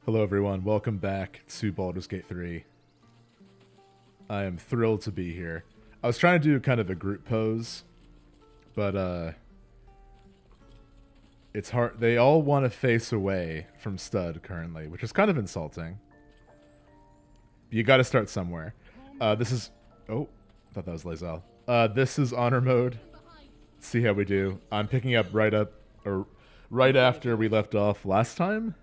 Hello everyone, welcome back to Baldur's Gate 3. I am thrilled to be here. I was trying to do kind of a group pose, but it's hard. They all want to face away from Stuhd currently, which is kind of insulting. You gotta start somewhere. This is... Oh, I thought that was Lae'zel. This is honor mode. Let's see how we do. I'm picking up right after we left off last time.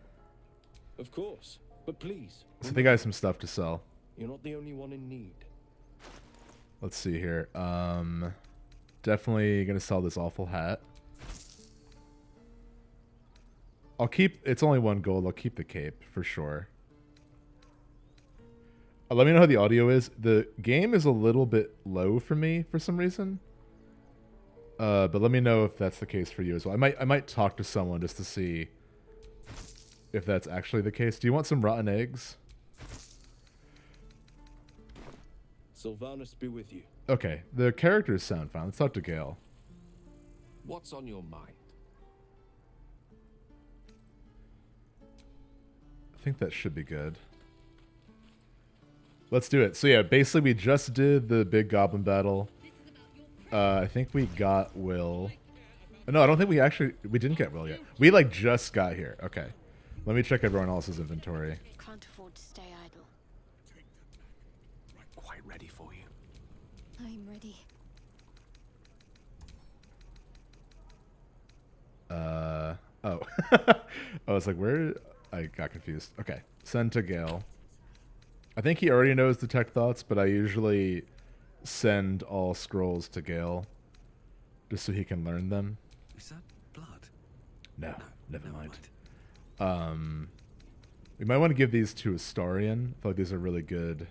Of course, but please. So they got some stuff to sell. You're not the only one in need. Let's see here. Definitely gonna sell this awful hat. I'll keep... It's only 1 gold. I'll keep the cape for sure. Let me know how the audio is. The game is a little bit low for me for some reason. But let me know if that's the case for you as well. I might talk to someone just to see if that's actually the case. Do you want some rotten eggs? Sylvanus be with you. Okay, the characters sound fine. Let's talk to Gale. What's on your mind? I think that should be good. Let's do it. So yeah, basically we just did the big goblin battle. I think we got Will. No, I don't think we didn't get Will yet. We like just got here. Okay. Let me check everyone else's inventory. Can't afford to stay idle. Quite ready for you. I'm ready. Oh. I was like, where? I got confused. Okay. Send to Gale. I think he already knows Detect Thoughts, but I usually send all scrolls to Gale just so he can learn them. Is that blood? No, never mind. We might want to give these to Astarion. I feel like these are really good.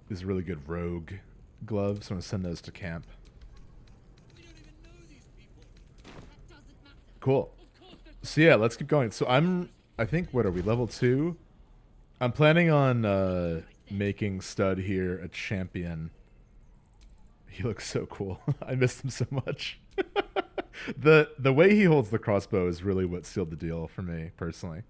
These are really good rogue gloves. I'm gonna send those to camp. Cool. So yeah, let's keep going. So I think, what are we, level 2? I'm planning on making Stuhd here a champion. He looks so cool. I miss him so much. The way he holds the crossbow is really what sealed the deal for me personally.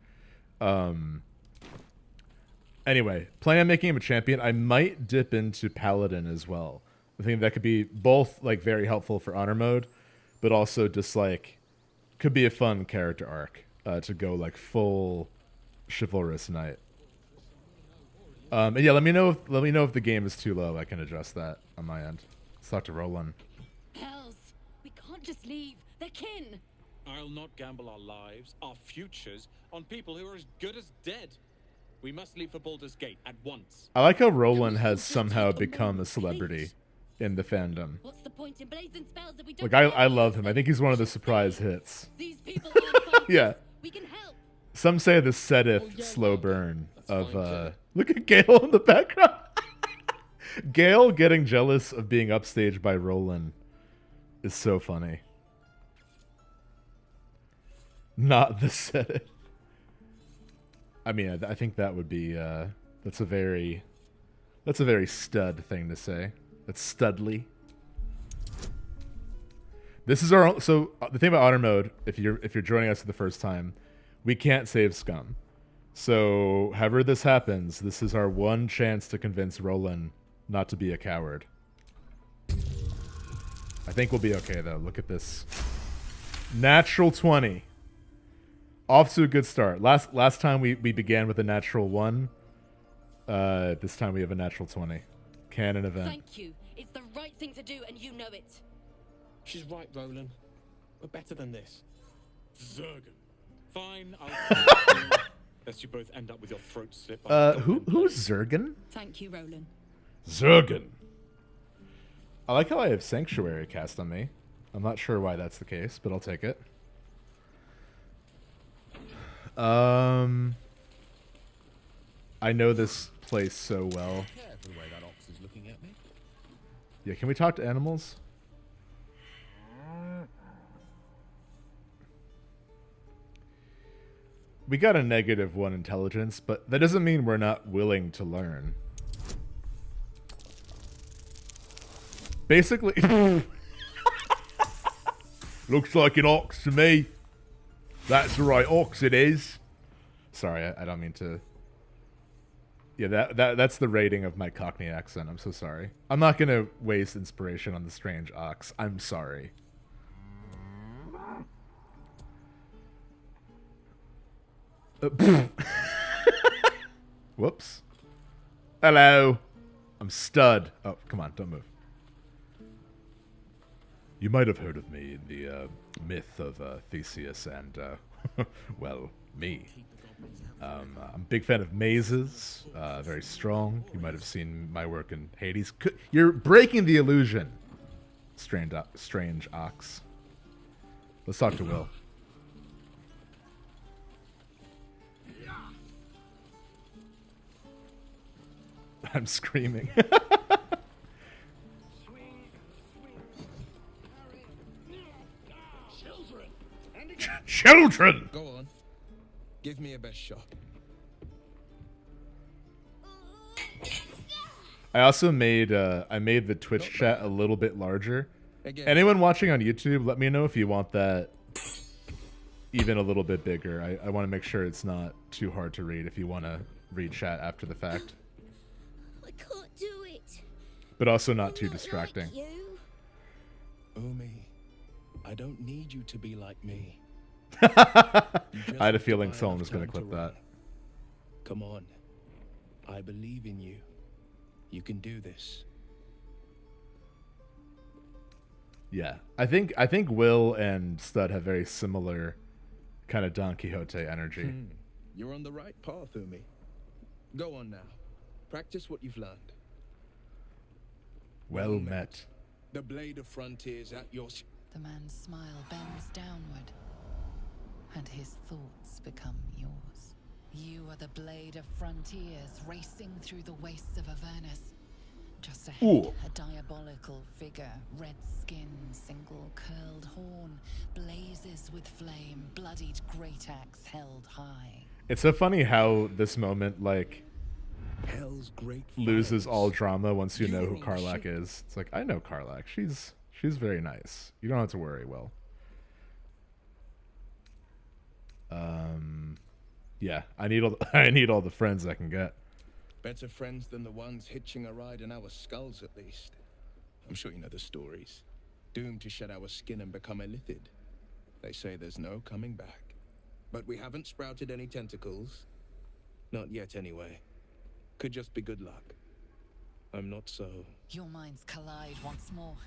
Anyway, planning on making him a champion. I might dip into paladin as well. I think that could be both like very helpful for honor mode, but also just like could be a fun character arc to go like full chivalrous knight. And yeah, let me know if the game is too low. I can adjust that on my end. Let's talk to Roland. Hells, we can't just leave. They're kin. I'll not gamble our lives, our futures, on people who are as good as dead. We must leave for Baldur's Gate at once. I like how Roland has somehow become a celebrity in the fandom. What's the point in blazing spells if we don't? Like I love him. I think he's one of the surprise hits. These people aren't fighters. Yeah. We can help. Some say the Sedith slow burn of look at Gale in the background. Gale getting jealous of being upstaged by Roland is so funny. Not the Sedith. I mean, I think that would be that's a very Stuhd thing to say. That's Studly. This is our so the thing about honor mode. If you're joining us for the first time, we can't save scum. So however this happens, this is our one chance to convince Roland not to be a coward. I think we'll be okay though. Look at this. Natural 20. Off to a good start. Last time we began with a natural 1. This time we have a natural 20. Canon event. Thank you. It's the right thing to do, and you know it. She's right, Roland. We're better than this. Zergan. Fine, I'll lest you both end up with your throat slit. Who's Zergan? Thank you, Roland. Zergan. I like how I have Sanctuary cast on me. I'm not sure why that's the case, but I'll take it. I know this place so well. Careful the way that ox is looking at me. Yeah, can we talk to animals? We got a -1 intelligence, but that doesn't mean we're not willing to learn. Basically, looks like an ox to me. That's the right ox it is. Sorry, I don't mean to. Yeah, that's the rating of my Cockney accent. I'm so sorry. I'm not gonna waste inspiration on the strange ox. I'm sorry. Whoops. Hello. I'm Stuhd. Oh, come on, don't move. You might have heard of me in the myth of Theseus and, well, me. I'm a big fan of mazes, very strong. You might have seen my work in Hades. You're breaking the illusion, strange ox. Let's talk to Will. I'm screaming. Children! Go on. Give me a best shot. I also made the Twitch chat a little bit larger. Again. Anyone watching on YouTube, let me know if you want that even a little bit bigger. I want to make sure it's not too hard to read if you want to read chat after the fact. I can't do it. But also not too Not distracting. Like you. Umi, I don't need you to be like me. I had a feeling someone was going to clip that. Come on. I believe in you. You can do this. Yeah, I think Will and Stuhd have very similar kind of Don Quixote energy. You're on the right path, Umi. Go on now. Practice what you've learned. Well met. The blade of frontiers at your... The man's smile bends downward, and his thoughts become yours. You are the blade of frontiers racing through the wastes of Avernus. Just ahead, Ooh. a diabolical figure, red skin, single curled horn, blazes with flame, bloodied great axe held high. It's so funny how this moment, like, Hell's great loses fires. all drama once you know who You Karlach shit. is. It's like, I know Karlach. She's very nice. You don't have to worry, Will. Yeah, I need all the friends I can get. Better friends than the ones hitching a ride in our skulls, at least. I'm sure you know the stories. Doomed to shed our skin and become illithid. They say there's no coming back. But we haven't sprouted any tentacles. Not yet, anyway. Could just be good luck. I'm not so... Your minds collide once more.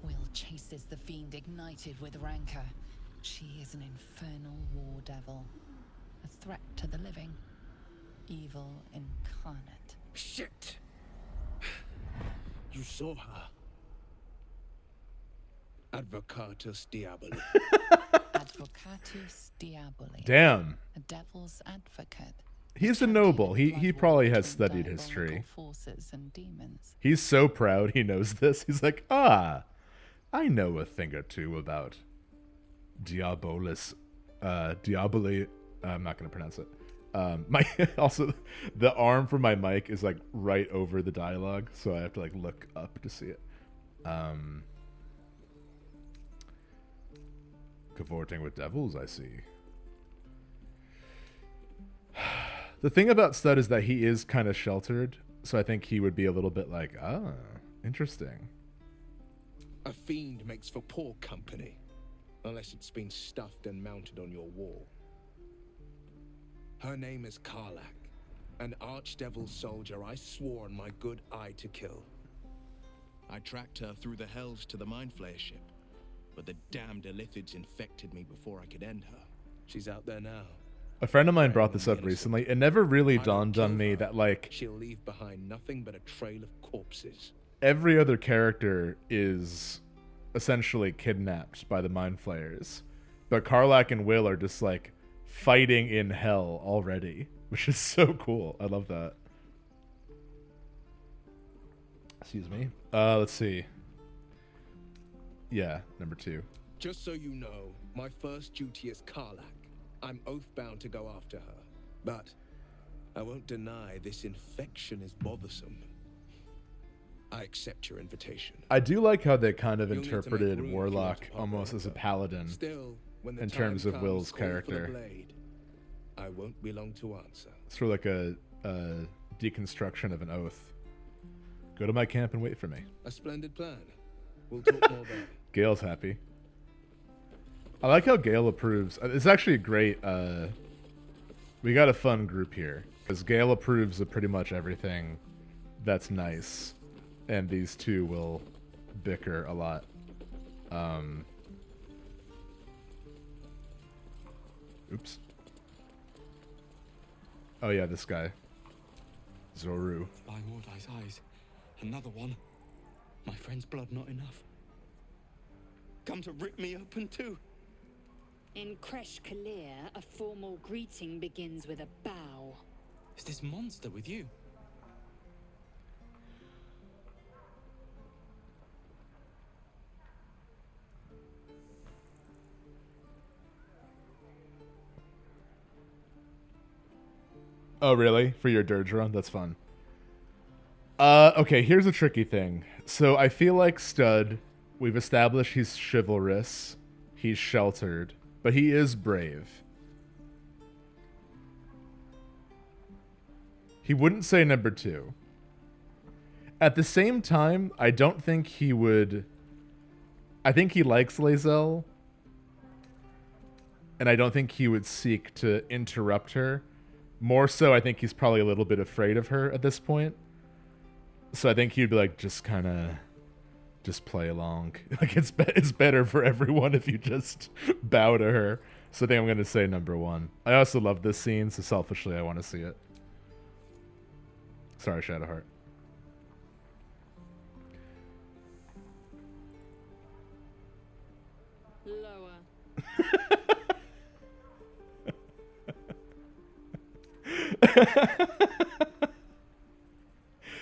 Will chases the fiend ignited with rancor. She is an infernal war devil. A threat to the living. Evil incarnate. Shit! You saw her. Advocatus Diaboli. Advocatus Diaboli. Damn. A devil's advocate. He's a Champion noble. of He blood probably war has between studied diabolical history. Forces and demons. He's so proud he knows this. He's like, I know a thing or two about Diabolus, Diaboli. I'm not going to pronounce it. My also, the arm for my mic is like right over the dialogue, so I have to like look up to see it. Cavorting with devils, I see. The thing about Stuhd is that he is kind of sheltered, so I think he would be a little bit like, interesting. A fiend makes for poor company. Unless it's been stuffed and mounted on your wall. Her name is Karlach, an archdevil soldier I swore on my good eye to kill. I tracked her through the hells to the Mind Flayer ship, but the damned illithids infected me before I could end her. She's out there now. A friend of mine brought this up recently. It never really I don't dawned on kill me her. that, like, She'll leave behind nothing but a trail of corpses. every other character is essentially kidnapped by the Mind Flayers. But Karlach and Will are just, like, fighting in hell already, which is so cool. I love that. Excuse me. Let's see. Yeah, number 2. Just so you know, my first duty is Karlach. I'm oath-bound to go after her. But I won't deny this infection is bothersome. I accept your invitation. I do like how they kind of You'll need to make interpreted room if you Warlock want to pop almost as a over. paladin. Still, when the in time terms of comes, Will's call for the character. blade. I won't be long to answer. Sort of like a deconstruction of an oath. Go to my camp and wait for me. A splendid plan. We'll talk more about it. Gale's happy. I like how Gale approves. It's actually a great. We got a fun group here because Gale approves of pretty much everything that's nice, and these two will bicker a lot. Oops. Oh yeah, this guy. Zoru. By Mordai's eyes, another one. My friend's blood not enough. Come to rip me open too. In Kresh Kalir, a formal greeting begins with a bow. Is this monster with you? Oh really? For your dirge run? That's fun. Okay, here's a tricky thing. So I feel like Stuhd, we've established he's chivalrous, he's sheltered, but he is brave. He wouldn't say number 2. At the same time, I don't think he would... I think he likes Lae'zel, and I don't think he would seek to interrupt her. More so, I think he's probably a little bit afraid of her at this point. So I think he'd be like, just kind of... just play along. Like, it's better for everyone if you just bow to her. So I think I'm going to say number 1. I also love this scene, so selfishly I want to see it. Sorry, Shadowheart. Lower.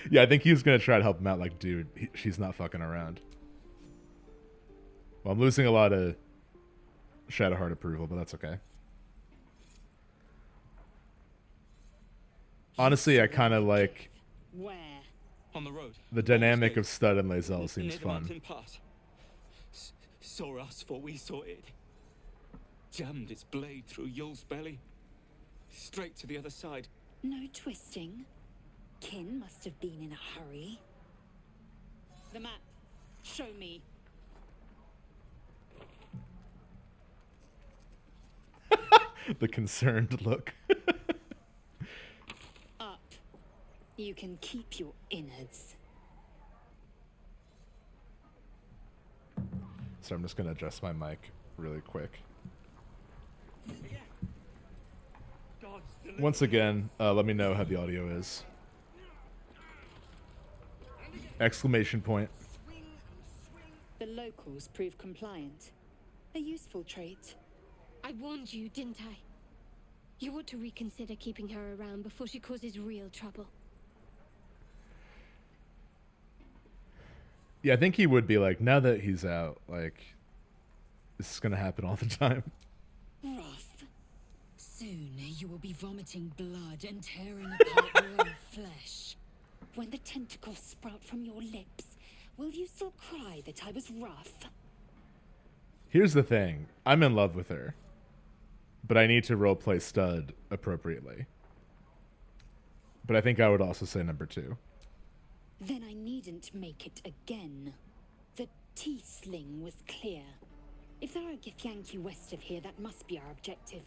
Yeah, I think he was going to try to help him out. Like, dude, she's not fucking around. Well, I'm losing a lot of Shadowheart approval, but that's okay. Honestly, I kind of like Where? On the road. the dynamic of Stuhd and Lae'zel Near seems the fun. mountain pass. Saw us, for we saw it. Jammed its blade through Yul's belly. Straight to the other side. No twisting. Kin must have been in a hurry. The map. Show me. The concerned look. Up. You can keep your innards. So I'm just going to adjust my mic really quick. Once again, let me know how the audio is. Exclamation point. The locals prove compliant. A useful trait. I warned you, didn't I? You ought to reconsider keeping her around before she causes real trouble. Yeah, I think he would be like, now that he's out, like, this is going to happen all the time. Rough. Soon you will be vomiting blood and tearing apart your own flesh. When the tentacles sprout from your lips, will you still cry that I was rough? Here's the thing. I'm in love with her. But I need to roleplay Stuhd appropriately. But I think I would also say number 2. Then I needn't make it again. The Tiefling was clear. If there are Githyanki west of here, that must be our objective.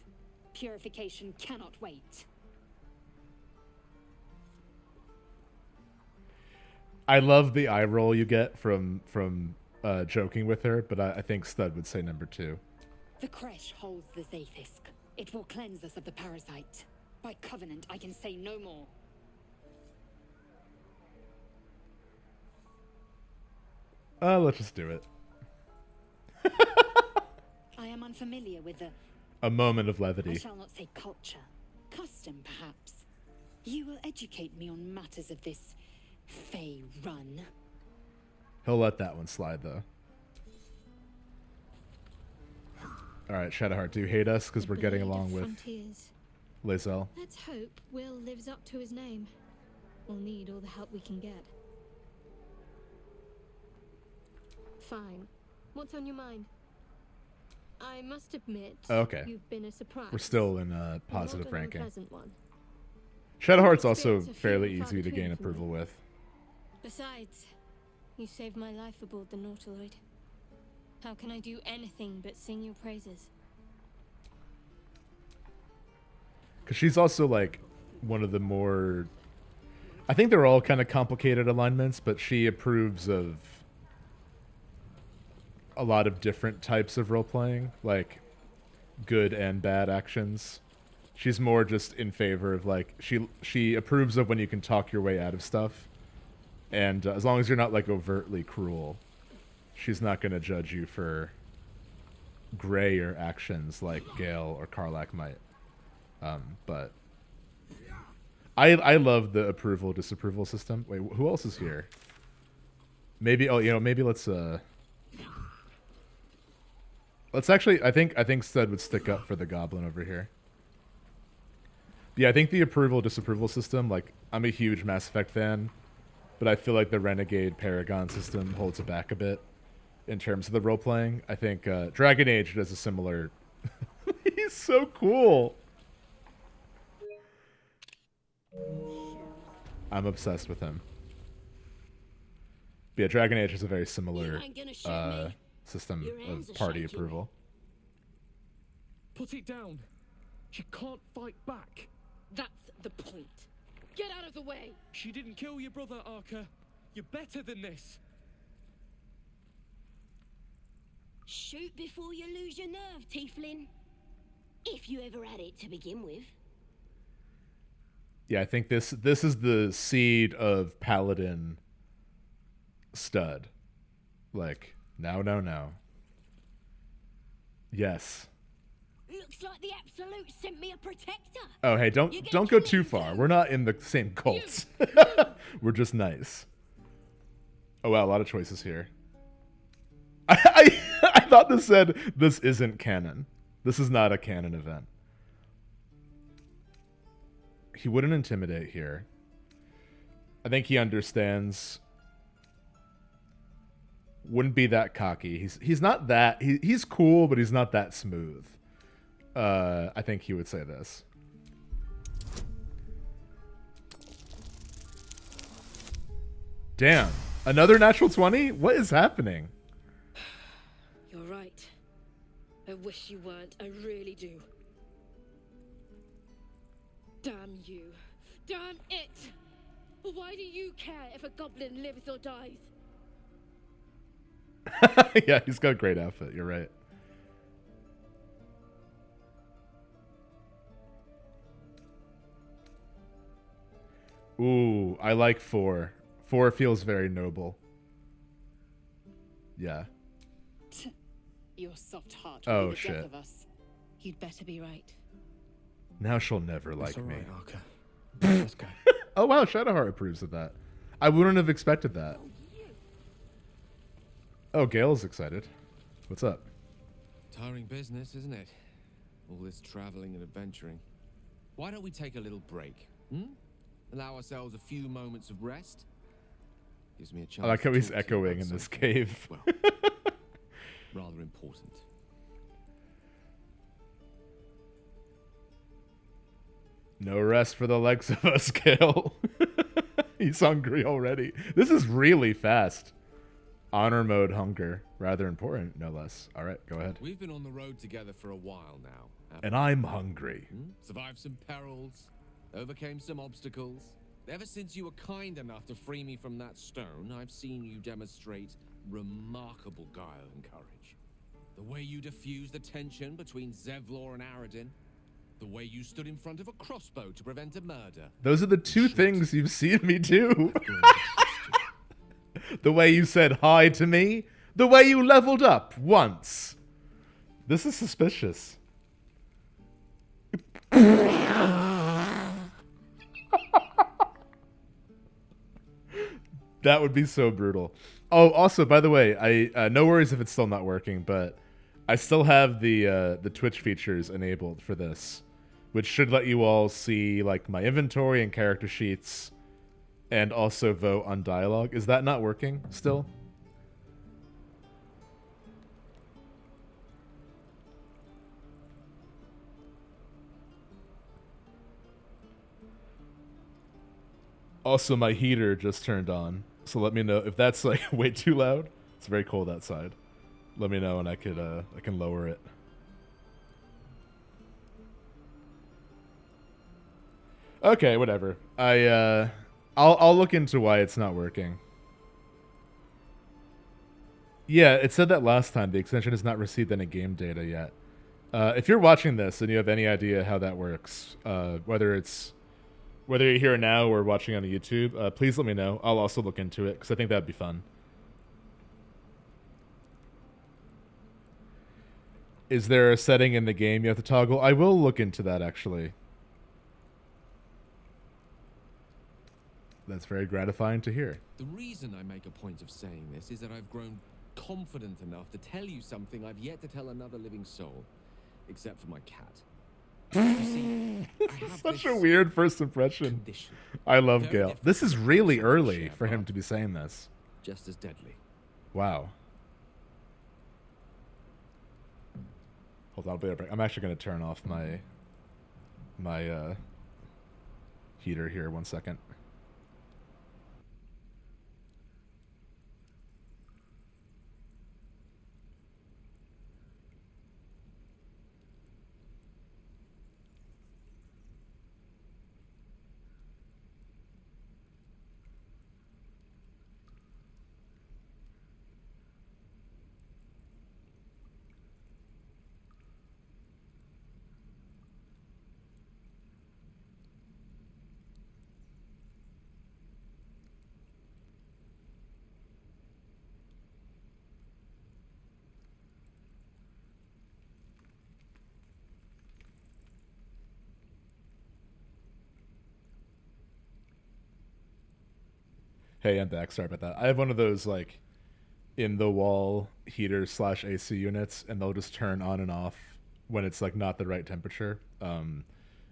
Purification cannot wait. I love the eye roll you get from joking with her, but I think Stuhd would say number 2. The Kresh holds the Zaithisk. It will cleanse us of the parasite. By covenant, I can say no more. Let's just do it. I am unfamiliar with the... A moment of I levity. shall not say culture. Custom, perhaps. You will educate me on matters of this Fey run. He'll let that one slide, though. Alright, Shadowheart, do you hate us because we're getting Blade of along with Frontiers. Lae'zel? Let's hope Will lives up to his name. We'll need all the help we can get. Fine. What's on your mind? I must admit, Oh, okay. you've been a surprise. We're still in Positive positive ranking. One. Shadowheart's also Experience a fairly few easy to between gain for me. approval with. Besides, you saved my life aboard the Nautiloid. How can I do anything but sing your praises? Because she's also like one of the more... I think they're all kind of complicated alignments, but she approves of a lot of different types of role-playing, like good and bad actions. She's more just in favor of like she approves of when you can talk your way out of stuff, and as long as you're not like overtly cruel, she's not going to judge you for grayer actions like Gale or Karlach might. But I love the approval disapproval system. Wait, who else is here? Maybe maybe let's actually I think Stuhd would stick up for the goblin over here. Yeah, I think the approval disapproval system, like I'm a huge Mass Effect fan, but I feel like the Renegade Paragon system holds it back a bit in terms of the role playing. I think Dragon Age does a similar He's so cool. I'm obsessed with him. But yeah, Dragon Age is a very similar system of party approval. Put it down. She can't fight back. That's the point. Get out of the way. She didn't kill your brother, Arca. You're better than this. Shoot before you lose your nerve, Tiefling. If you ever had it to begin with. Yeah, I think this is the seed of Paladin Stuhd. Like, no. Yes. Looks like the Absolute sent me a protector. Oh, hey, don't go too far. We're not in the same cults. We're just nice. Oh wow, a lot of choices here. I thought this said this isn't canon. This is not a canon event. He wouldn't intimidate here. I think he understands. Wouldn't be that cocky. He's not that. He's cool, but he's not that smooth. I think he would say this. Damn. Another natural 20? What is happening? You're right. I wish you weren't. I really do. Damn you. Damn it! Why do you care if a goblin lives or dies? Yeah, he's got a great outfit. You're right. Ooh, I like 4. 4 feels very noble. Yeah. Your soft heart Oh, will be the shit. death of us. You'd better be right. Now she'll never like It's all me. right, Arca. Let's go. Oh wow, Shadowheart approves of that. I wouldn't have expected that. Oh, Gale's excited. What's up? Tiring business, isn't it? All this traveling and adventuring. Why don't we take a little break? Allow ourselves a few moments of rest. Gives me a chance. I like how to he's talk to you echoing about in this something, cave. well, rather important. No rest for the legs of us, Gale. He's hungry already. This is really fast. Honor mode hunger. Rather important, no less. All right, go ahead. We've been on the road together for a while now. haven't And I'm hungry. we? Survived some perils, overcame some obstacles. Ever since you were kind enough to free me from that stone, I've seen you demonstrate remarkable guile and courage. The way you diffused the tension between Zevlor and Aradin. The way you stood in front of a crossbow to prevent a murder. Those are the two things you've seen me do. The way you said hi to me. The way you leveled up once. This is suspicious. That would be so brutal. Oh, also, by the way, I no worries if it's still not working, but I still have the Twitch features enabled for this, which should let you all see like my inventory and character sheets, and also vote on dialogue. Is that not working still? Also, my heater just turned on, so let me know if that's like way too loud. It's very cold outside. Let me know and I can lower it. Okay, whatever. I'll look into why it's not working. Yeah, it said that last time. The extension has not received any game data yet. If you're watching this and you have any idea how that works, whether you're here now or watching on YouTube, please let me know. I'll also look into it because I think that'd be fun. Is there a setting in the game you have to toggle? I will look into that, actually. That's very gratifying to hear. The reason I make a point of saying this is that I've grown confident enough to tell you something I've yet to tell another living soul, except for my cat. You see, I have Such a this weird first impression. condition. I love Very Gale. different This is from really cancer early share, for him but to be saying this. just as deadly. Wow. Hold on, I'll be right back. I'm actually going to turn off my heater here. 1 second. Hey, I'm back. Sorry about that. I have one of those like in the wall heater / AC units, and they'll just turn on and off when it's like not the right temperature. And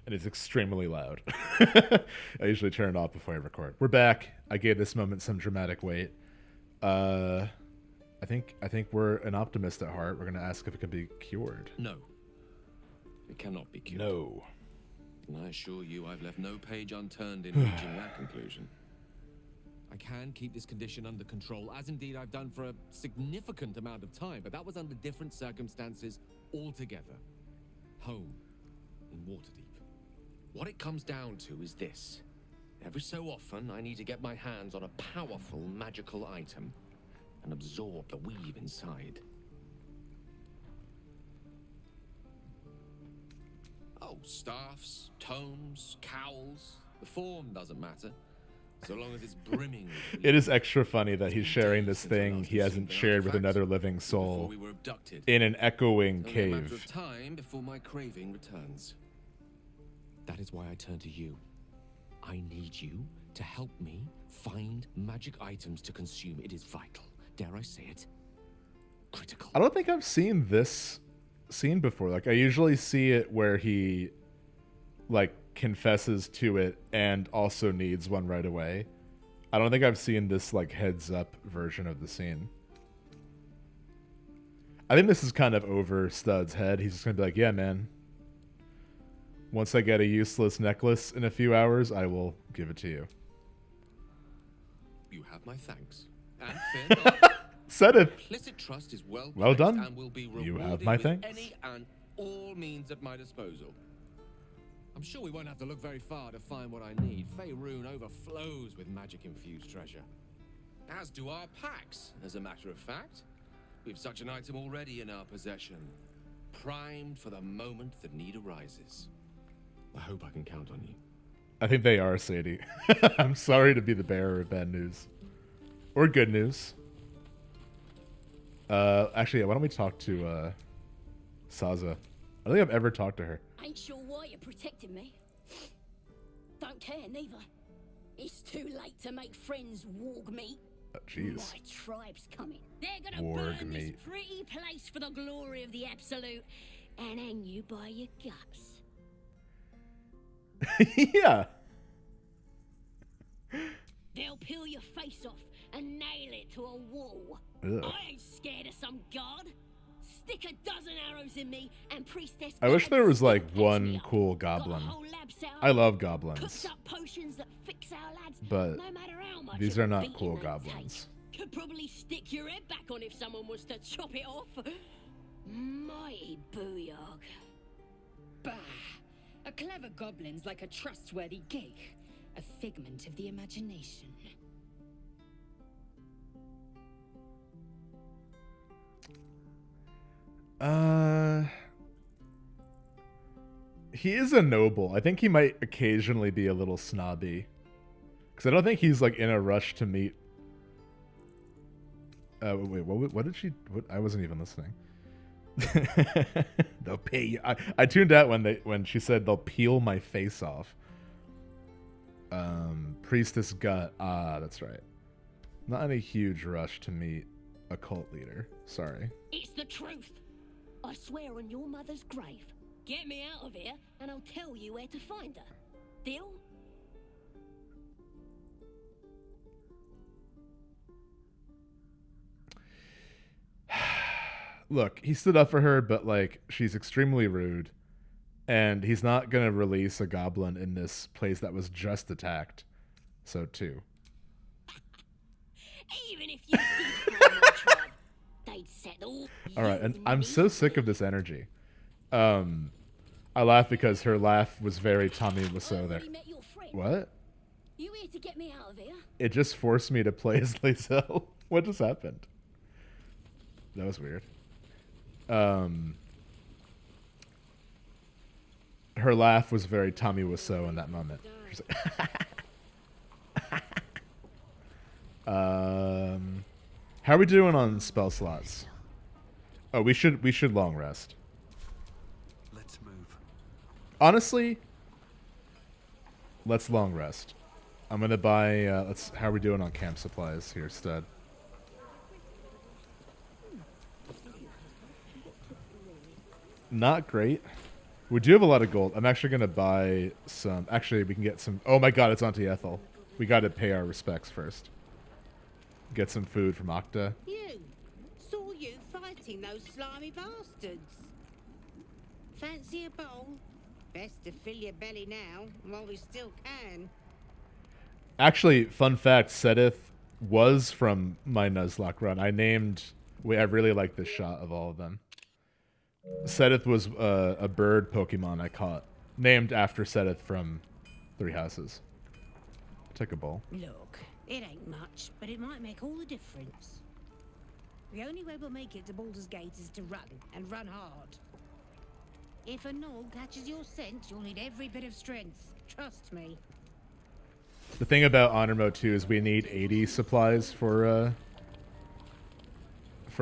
it's extremely loud. I usually turn it off before I record. We're back. I gave this moment some dramatic weight. I think we're an optimist at heart. We're gonna ask if it can be cured. No. It cannot be cured. No. And I assure you I've left no page unturned in reaching that conclusion. I can keep this condition under control, as indeed I've done for a significant amount of time, but that was under different circumstances altogether. Home, in Waterdeep. What it comes down to is this. Every so often, I need to get my hands on a powerful magical item and absorb the weave inside. Oh, staffs, tomes, cowls, the form doesn't matter. So long as it's brimming. It is extra funny that he's sharing this thing he hasn't shared with another living soul we were abducted. in an echoing Only a matter cave. of time before my craving returns. That is why I turn to you. I need you to help me find magic items to consume. It is vital. Dare I say it? Critical. I don't think I've seen this scene before. Like I usually see it where he like confesses to it and also needs one right away. I don't think I've seen this like heads up version of the scene. I think this is kind of over Stud's head. He's just gonna be like, yeah, man. Once I get a useless necklace in a few hours, I will give it to you. You have my thanks. And fear not. Said it. Implicit trust is well done. And will be You have rewarded my with thanks. any and all means at my disposal. I'm sure we won't have to look very far to find what I need. Faerun overflows with magic-infused treasure. As do our packs, as a matter of fact. We've such an item already in our possession. Primed for the moment the need arises. I hope I can count on you. I think they are, Sadie. I'm sorry to be the bearer of bad news. Or good news. Actually, why don't we talk to Saza? I don't think I've ever talked to her. Ain't sure why you protected me. Don't care neither. It's too late to make friends, warg meat. Jeez. My tribe's coming. They're gonna Warg burn meat. this pretty place for the glory of the Absolute and hang you by your guts. Yeah. They'll peel your face off and nail it to a wall. Ugh. I ain't scared of some god. Stick a dozen arrows in me, and priestess. I wish there was like Gladys will patch me one up. cool Got a goblin. whole lab set up, I love cooks goblins, up potions that fix our lads, but no matter how much these of a are not beating cool they goblins. take. Could probably stick your head back on if someone was to chop it off. Mighty booyog. Bah! A clever goblin's like a trustworthy gig. A figment of the imagination. He is a noble. I think he might occasionally be a little snobby. Because I don't think he's like in a rush to meet. Wait, what did she? What? I wasn't even listening. They'll pay you. I tuned out when she said they'll peel my face off. Priestess gut. Ah, that's right. Not in a huge rush to meet a cult leader. Sorry. It's the truth. I swear on your mother's grave. Get me out of here, and I'll tell you where to find her. Deal? Look, he stood up for her, but like she's extremely rude, and he's not gonna release a goblin in this place that was just attacked. So too. Even if you did find my tribe, they'd settle. All right, and I'm so sick of this energy. I laugh because her laugh was very Tommy Wiseau there. What? You here to get me out of here? It just forced me to play as Lae'zel. What just happened? That was weird. Her laugh was very Tommy Wiseau in that moment. She's like, how are we doing on spell slots? Oh, we should long rest. Let's move. Honestly, let's long rest. I'm gonna buy. How are we doing on camp supplies here, Stuhd? Not great. We do have a lot of gold. I'm actually gonna buy some. Actually, we can get some. Oh my God, it's Auntie Ethel. We got to pay our respects first. Get some food from Octa. You saw you fighting those slimy bastards. Fancy a bowl? Best to fill your belly now, while we still can. Actually, fun fact: Sedith was from my Nuzlocke run. I really like this shot of all of them. Sedith was a bird Pokemon I caught, named after Sedith from Three Houses. Take a bowl. Look, it ain't much, but it might make all the difference. The only way we'll make it to Baldur's Gate is to run, and run hard. If a gnoll catches your scent, you'll need every bit of strength. Trust me. The thing about Honor Mode 2 is we need 80 supplies for a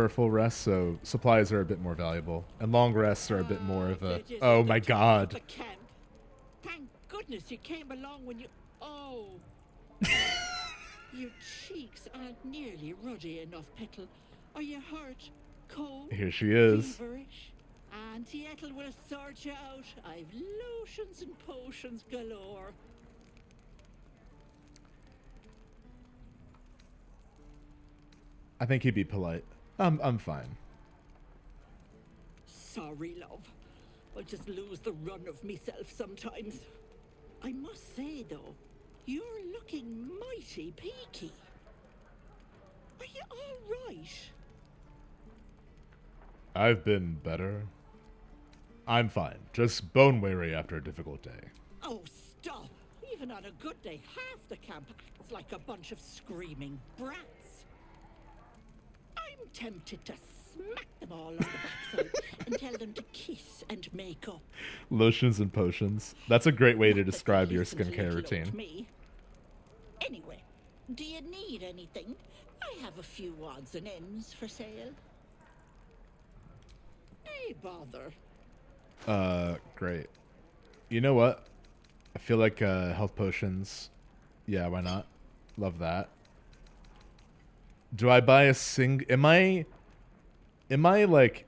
full rest, so supplies are a bit more valuable, and long rests are a bit more of a. Oh my God! Thank goodness you came along when you. Oh, your cheeks aren't nearly ruddy enough, Petal. Are you hurt? Cold? Here she is. Feverish? Auntie Ethel will sort you out. I've lotions and potions galore. I think he'd be polite. I'm fine. Sorry, love. I just lose the run of myself sometimes. I must say, though, you're looking mighty peaky. Are you all right? I've been better. I'm fine. Just bone weary after a difficult day. Oh, stop. Even on a good day, half the camp acts like a bunch of screaming brats. I'm tempted to smack them all on the backside and tell them to kiss and make up. Lotions and potions. That's a great way to describe your skincare routine. Me. Anyway, do you need anything? I have a few odds and ends for sale. Hey, bother. Great. You know what? I feel like health potions. Yeah, why not? Love that. Do I buy a am I like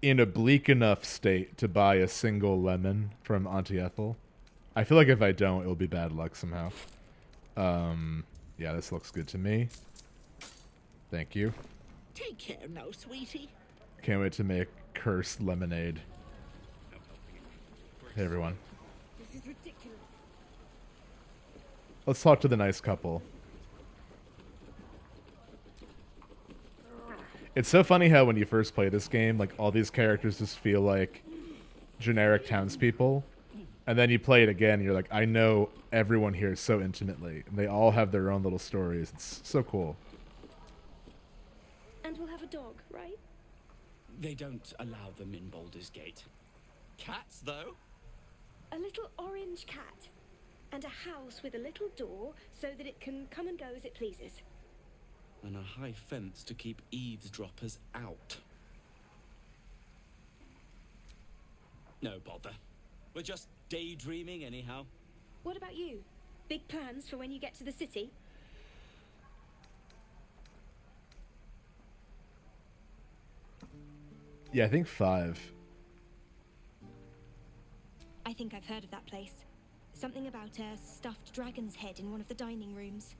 in a bleak enough state to buy a single lemon from Auntie Ethel? I feel like if I don't, it'll be bad luck somehow. Yeah, this looks good to me. Thank you. Take care now, sweetie. Can't wait to make cursed lemonade. Hey everyone. This is ridiculous. Let's talk to the nice couple. It's so funny how when you first play this game, like all these characters just feel like generic townspeople. And then you play it again, and you're like, I know everyone here so intimately. And they all have their own little stories. It's so cool. And we'll have a dog, right? They don't allow them in Baldur's Gate. Cats, though? A little orange cat. And a house with a little door so that it can come and go as it pleases. And a high fence to keep eavesdroppers out. No bother. We're just daydreaming anyhow. What about you? Big plans for when you get to the city? Yeah, I think 5. I think I've heard of that place. Something about a stuffed dragon's head in one of the dining rooms.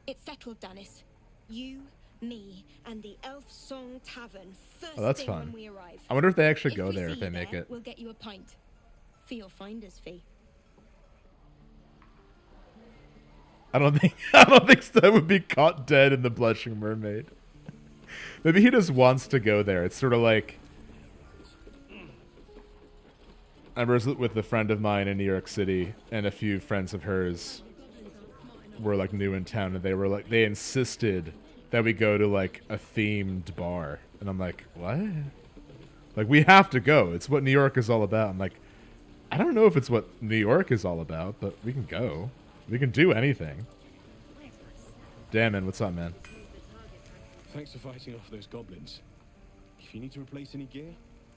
It's settled, Dennis. You, me, and the Elf Song Tavern first Oh, that's thing fun. when we arrive. I wonder if they actually go we there see if they you make there, it. We'll get you a pint. For your finder's fee. I don't think Stuhd would be caught dead in the Blushing Mermaid. Maybe he just wants to go there. It's sort of like I was with a friend of mine in New York City, and a few friends of hers were like new in town, and they insisted that we go to like a themed bar, and I'm like, what? Like, we have to go. It's what New York is all about. I'm like, I don't know if it's what New York is all about, but we can go. We can do anything. Damn, man, what's up, man? Thanks for fighting off those goblins. If you need to replace any gear,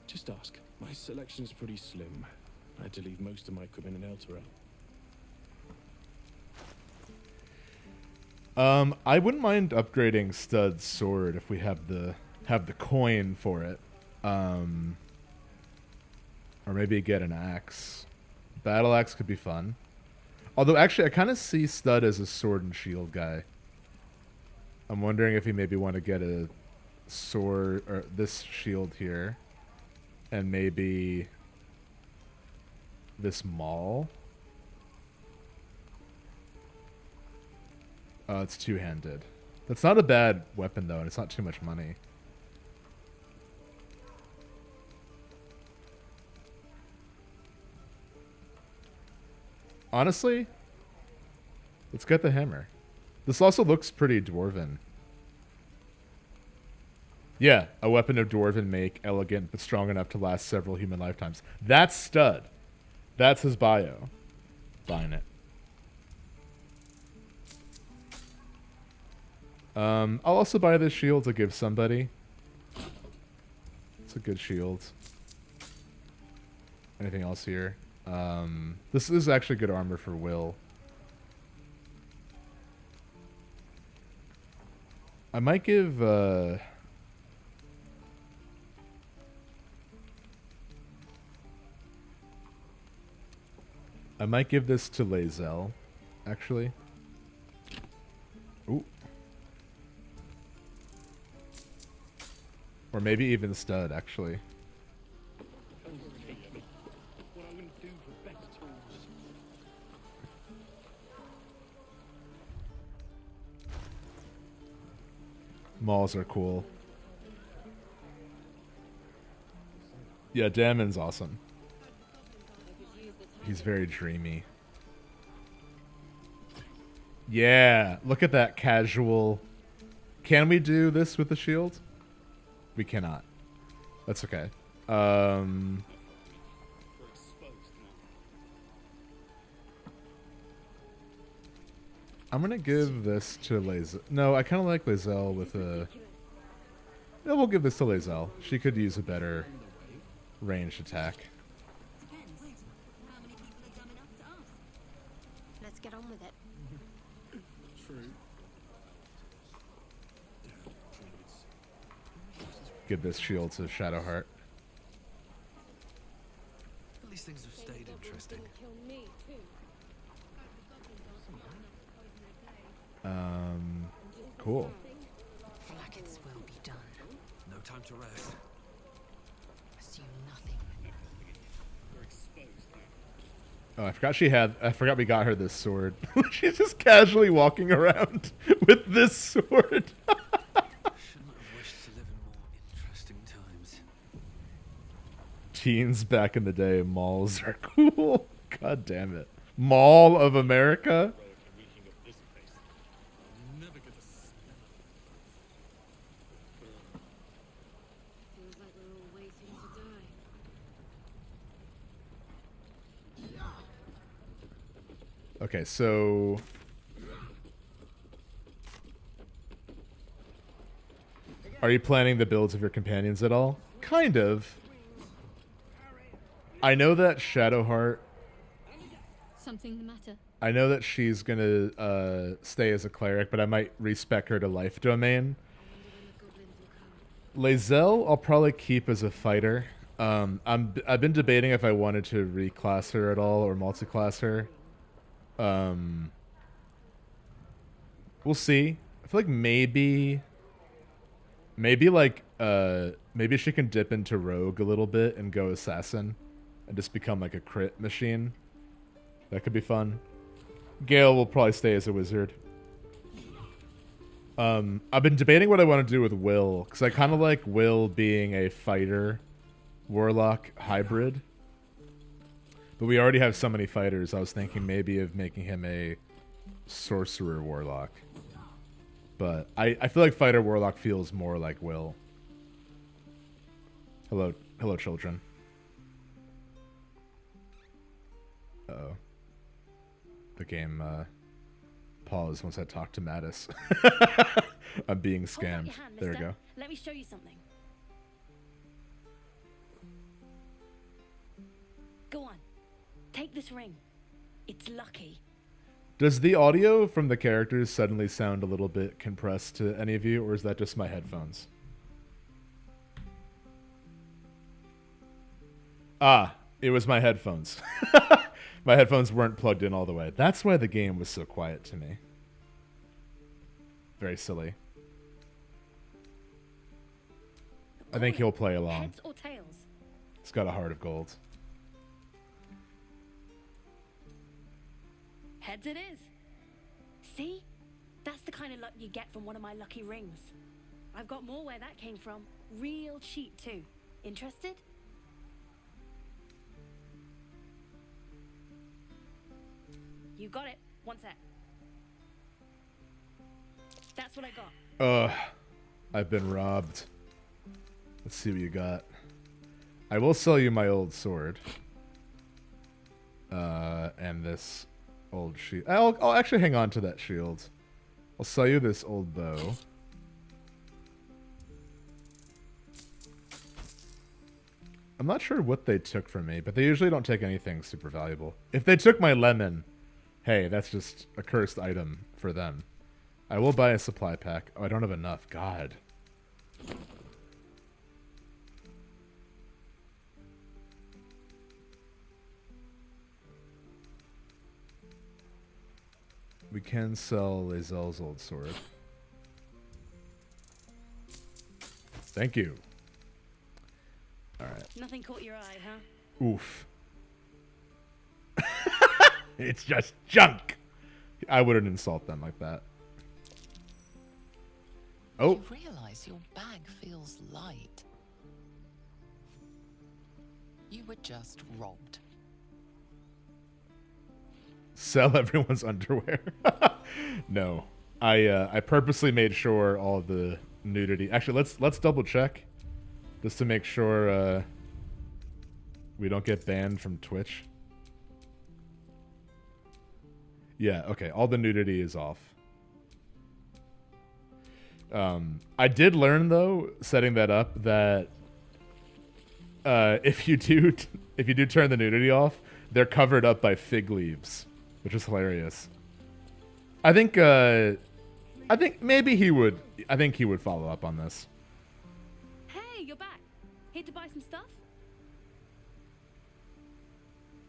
just ask. My selection's pretty slim. I had to leave most of my equipment in Elturel. I wouldn't mind upgrading Stuhd's sword if we have the coin for it. Or maybe get an axe. Battle axe could be fun. Although, actually, I kind of see Stuhd as a sword and shield guy. I'm wondering if he maybe want to get a sword or this shield here, and maybe this maul. It's two-handed. That's not a bad weapon though, and it's not too much money. Honestly, let's get the hammer. This also looks pretty dwarven. Yeah, a weapon of dwarven make, elegant but strong enough to last several human lifetimes. That's Stuhd. That's his bio. Buying it. I'll also buy this shield to give somebody. It's a good shield. Anything else here? This is actually good armor for Will. I might give, this to Lae'zel, actually. Ooh. Or maybe even Stuhd, actually. Mauls are cool. Yeah, Damon's awesome. He's very dreamy. Yeah, look at that casual. Can we do this with the shield? We cannot. That's okay. I'm gonna give this to Lae'zel. No, I kind of like Lae'zel with a... Yeah, we'll give this to Lae'zel. She could use a better ranged attack. Let's get on with it. True. Give this shield to Shadowheart. At least things have stayed interesting. Cool. Flaggets will be done. time to rest. Assume nothing. We're exposed now. Oh, I forgot we got her this sword. She's just casually walking around with this sword. Shouldn't have wished to live in more interesting times. Teens back in the day, malls are cool. God damn it. Mall of America? Reeking of this place. I'll never get a smell of it. Feels like we're all waiting to die. Okay, so are you planning the builds of your companions at all? Kind of. I know that Shadowheart, Something the matter? I know that she's gonna stay as a cleric, but I might respec her to life domain. Lae'zel, I'll probably keep as a fighter. I've been debating if I wanted to reclass her at all or multiclass her. We'll see. I feel like maybe she can dip into rogue a little bit and go assassin and just become like a crit machine. That could be fun. Gale will probably stay as a wizard. I've been debating what I want to do with Will, because I kind of like Will being a fighter warlock hybrid. But we already have so many fighters, I was thinking maybe of making him a sorcerer warlock. But I feel like fighter warlock feels more like Will. Hello children. Uh-oh. The game paused once I talked to Mattis. I'm being scammed. Hold out your hand, There we mister. go. Let me show you something. Go on. Take this ring. It's lucky. Does the audio from the characters suddenly sound a little bit compressed to any of you, or is that just my headphones? Ah, it was my headphones. My headphones weren't plugged in all the way. That's why the game was so quiet to me. Very silly. I think he'll play along. Heads or tails? He's got a heart of gold. Heads it is. See? That's the kind of luck you get from one of my lucky rings. I've got more where that came from. Real cheap too. Interested? You got it. One sec. That's what I got. Ugh. I've been robbed. Let's see what you got. I will sell you my old sword. And this old shield. I'll actually hang on to that shield. I'll sell you this old bow. I'm not sure what they took from me, but they usually don't take anything super valuable. If they took my lemon, hey, that's just a cursed item for them. I will buy a supply pack. Oh, I don't have enough. God. We can sell Lae'zel's old sword. Thank you. Alright. Nothing caught your eye, huh? Oof. It's just junk. I wouldn't insult them like that. Oh. You realize your bag feels light. You were just robbed. Sell everyone's underwear. No. I purposely made sure all the nudity. Actually, let's double check just to make sure we don't get banned from Twitch. Yeah, okay. All the nudity is off. I did learn though, setting that up, that if you do turn the nudity off, they're covered up by fig leaves, which is hilarious. I think maybe he would. I think he would follow up on this. Hey, you're back. Here to buy some stuff?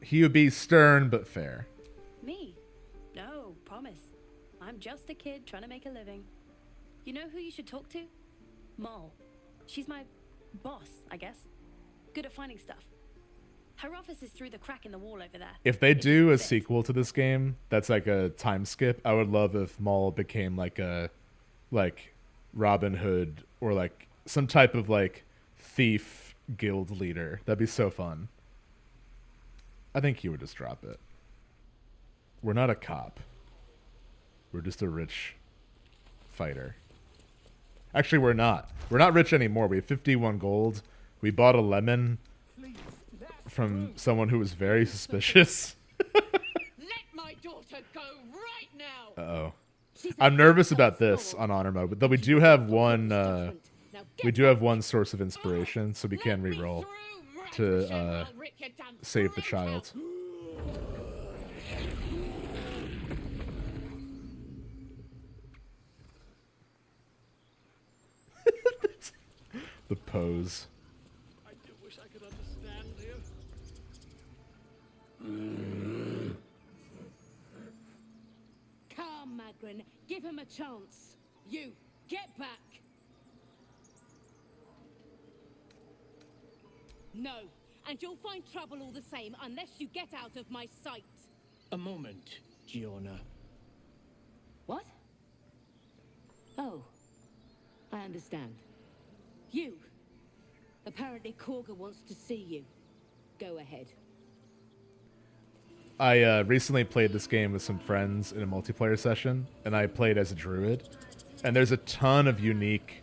He would be stern but fair. Me? No, promise. I'm just a kid trying to make a living. You know who you should talk to? Mol. She's my boss, I guess. Good at finding stuff. Her office is through the crack in the wall over there. If they do a sequel to this game that's like a time skip, I would love if Maul became like a Robin Hood or like some type of like thief guild leader. That'd be so fun. I think he would just drop it. We're not a cop. We're just a rich fighter. Actually, we're not. We're not rich anymore. We have 51 gold. We bought a lemon from someone who was very suspicious. Let my daughter go right now. Uh-oh. I'm nervous about this on honor mode, but though we do have one source of inspiration, so we can reroll to save the child. The pose. I do wish I could understand you. Come, Magrin. Give him a chance. You, get back. No, and you'll find trouble all the same unless you get out of my sight. A moment, Giona. What? Oh, I understand. You. Apparently Korga wants to see you. Go ahead. I recently played this game with some friends in a multiplayer session, and I played as a druid. And there's a ton of unique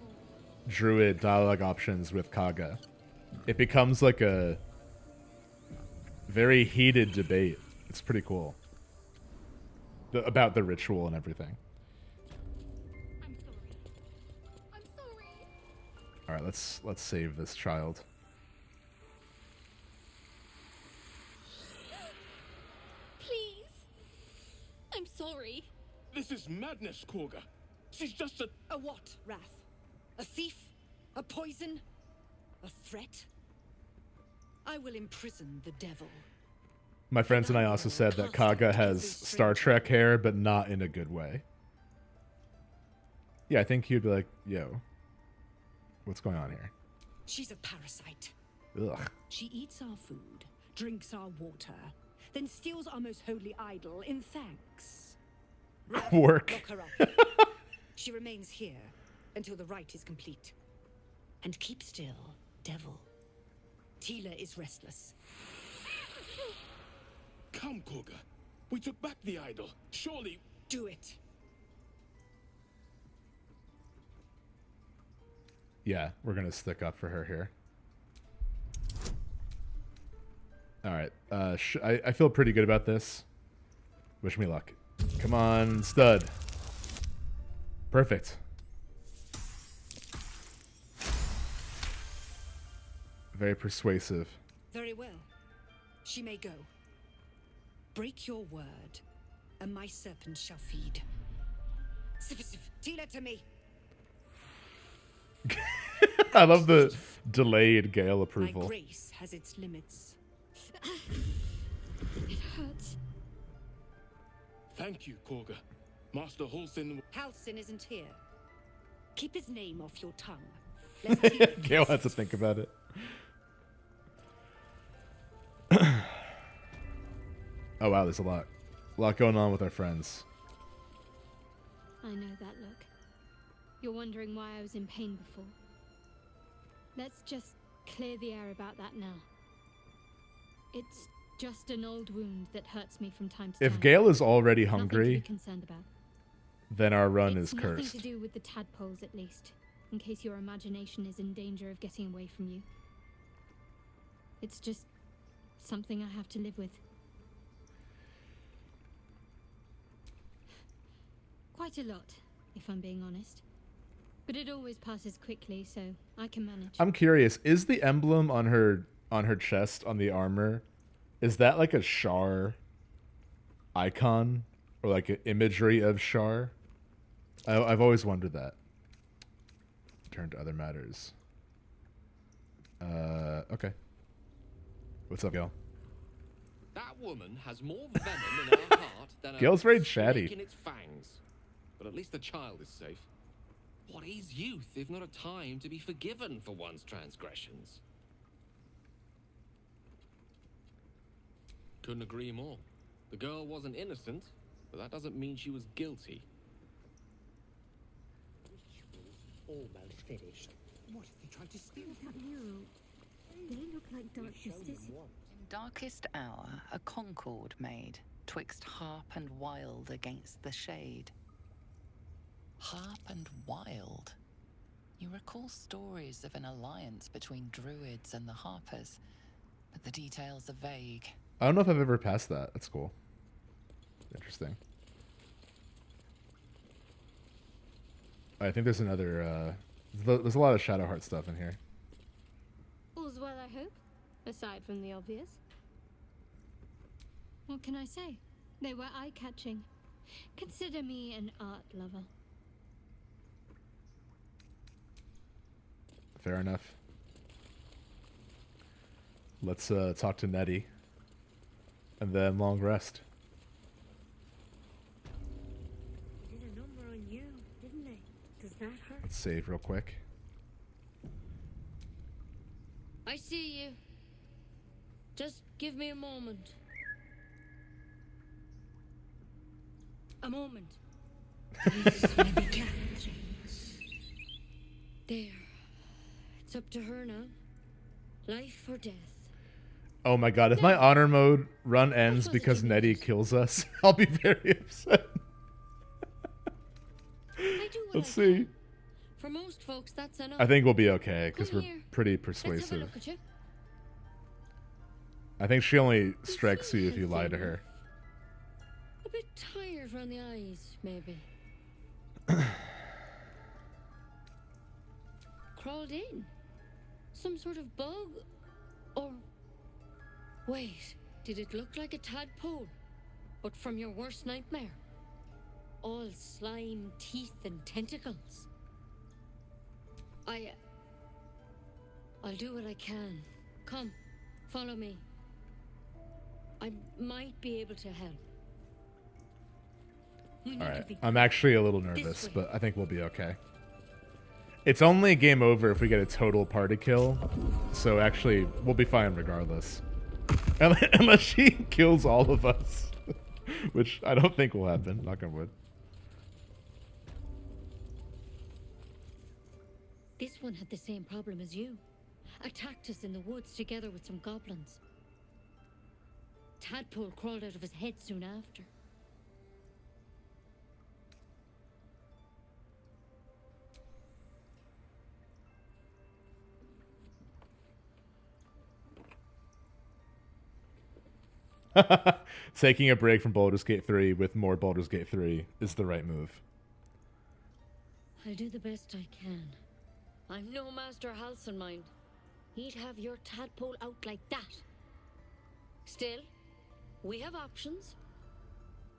druid dialogue options with Kaga. It becomes like a very heated debate. It's pretty cool. About the ritual and everything. All right, let's save this child. Please. I'm sorry. This is madness, Korga. She's just a... A what, Wrath? A thief? A poison? A threat? I will imprison the devil. My friends and I also said that Kaga has Star Trek hair, but not in a good way. Yeah, I think he'd be like, yo, what's going on here? She's a parasite. Ugh. She eats our food, drinks our water, then steals our most holy idol in thanks. Wrath, Work. lock her up. She remains here until the rite is complete. And keep still, devil. Tila is restless. Come, Korga. We took back the idol. Surely... Do it. Yeah, we're gonna stick up for her here. All right, I feel pretty good about this. Wish me luck. Come on, Stuhd. Perfect. Very persuasive. Very well. She may go. Break your word, and my serpent shall feed. Tila to me. I love the delayed Gale approval. My grace has its limits. It hurts. Thank you, Korga. Master Halsin... Halsin isn't here. Keep his name off your tongue. Gale has to think about it. Oh wow, there's a lot going on with our friends. I know that look. You're wondering why I was in pain before. Let's just clear the air about that now. It's just an old wound that hurts me from time to time. If Gale is already Nothing hungry, to be concerned about. then our run It's is cursed. nothing to do with the tadpoles, at least, in case your imagination is in danger of getting away from you. It's just something I have to live with. Quite a lot, if I'm being honest. But it always passes quickly, so I can manage. I'm curious, is the emblem on her chest on the armor, is that like a Shar icon or like an imagery of Shar? I've always wondered that. Turn to other matters. Okay. What's up, Gale? That woman has more venom in her heart than Gale's very a chatty. snake in its fangs. But at least the child is safe. What is youth if not a time to be forgiven for one's transgressions? Couldn't agree more. The girl wasn't innocent, but that doesn't mean she was guilty. Almost finished. What if they tried to steal from you? They look like dark justice. In darkest hour, a concord made, twixt harp and wild against the shade. Harp and wild. You recall stories of an alliance between druids and the harpers, but the details are vague. I don't know if I've ever passed that. That's cool. Interesting. I think there's another, there's a lot of Shadowheart stuff in here. All's well, I hope, aside from the obvious. What can I say? They were eye-catching. Consider me an art lover. Fair enough. Let's talk to Nettie. And then long rest. They did a number on you, didn't they? Does that hurt? Let's save real quick. I see you. Just give me a moment. A moment. These may be cat things. There. It's up to her now. Life or death. Oh my god, if my honor mode run ends because Nettie kills us, I'll be very upset. Let's see. For most folks, that's enough. I think we'll be okay because Come we're here. pretty Let's have a persuasive. look at you. I think she only strikes you if you lie to her. A bit tired around the eyes, maybe. Crawled in? Some sort of bug? Or... Wait, did it look like a tadpole? But from your worst nightmare? All slime, teeth, and tentacles. I'll do what I can. Come, follow me. I might be able to help. Alright, I'm actually a little nervous, but I think we'll be okay. It's only game over if we get a total party kill, so actually, we'll be fine regardless. Unless she kills all of us, which I don't think will happen, knock on wood. This one had the same problem as you. Attacked us in the woods together with some goblins. Tadpole crawled out of his head soon after. Taking a break from Baldur's Gate 3 with more Baldur's Gate 3 is the right move. I'll do the best I can. I'm no Master Halcyon, mind. He'd have your tadpole out like that. Still, we have options.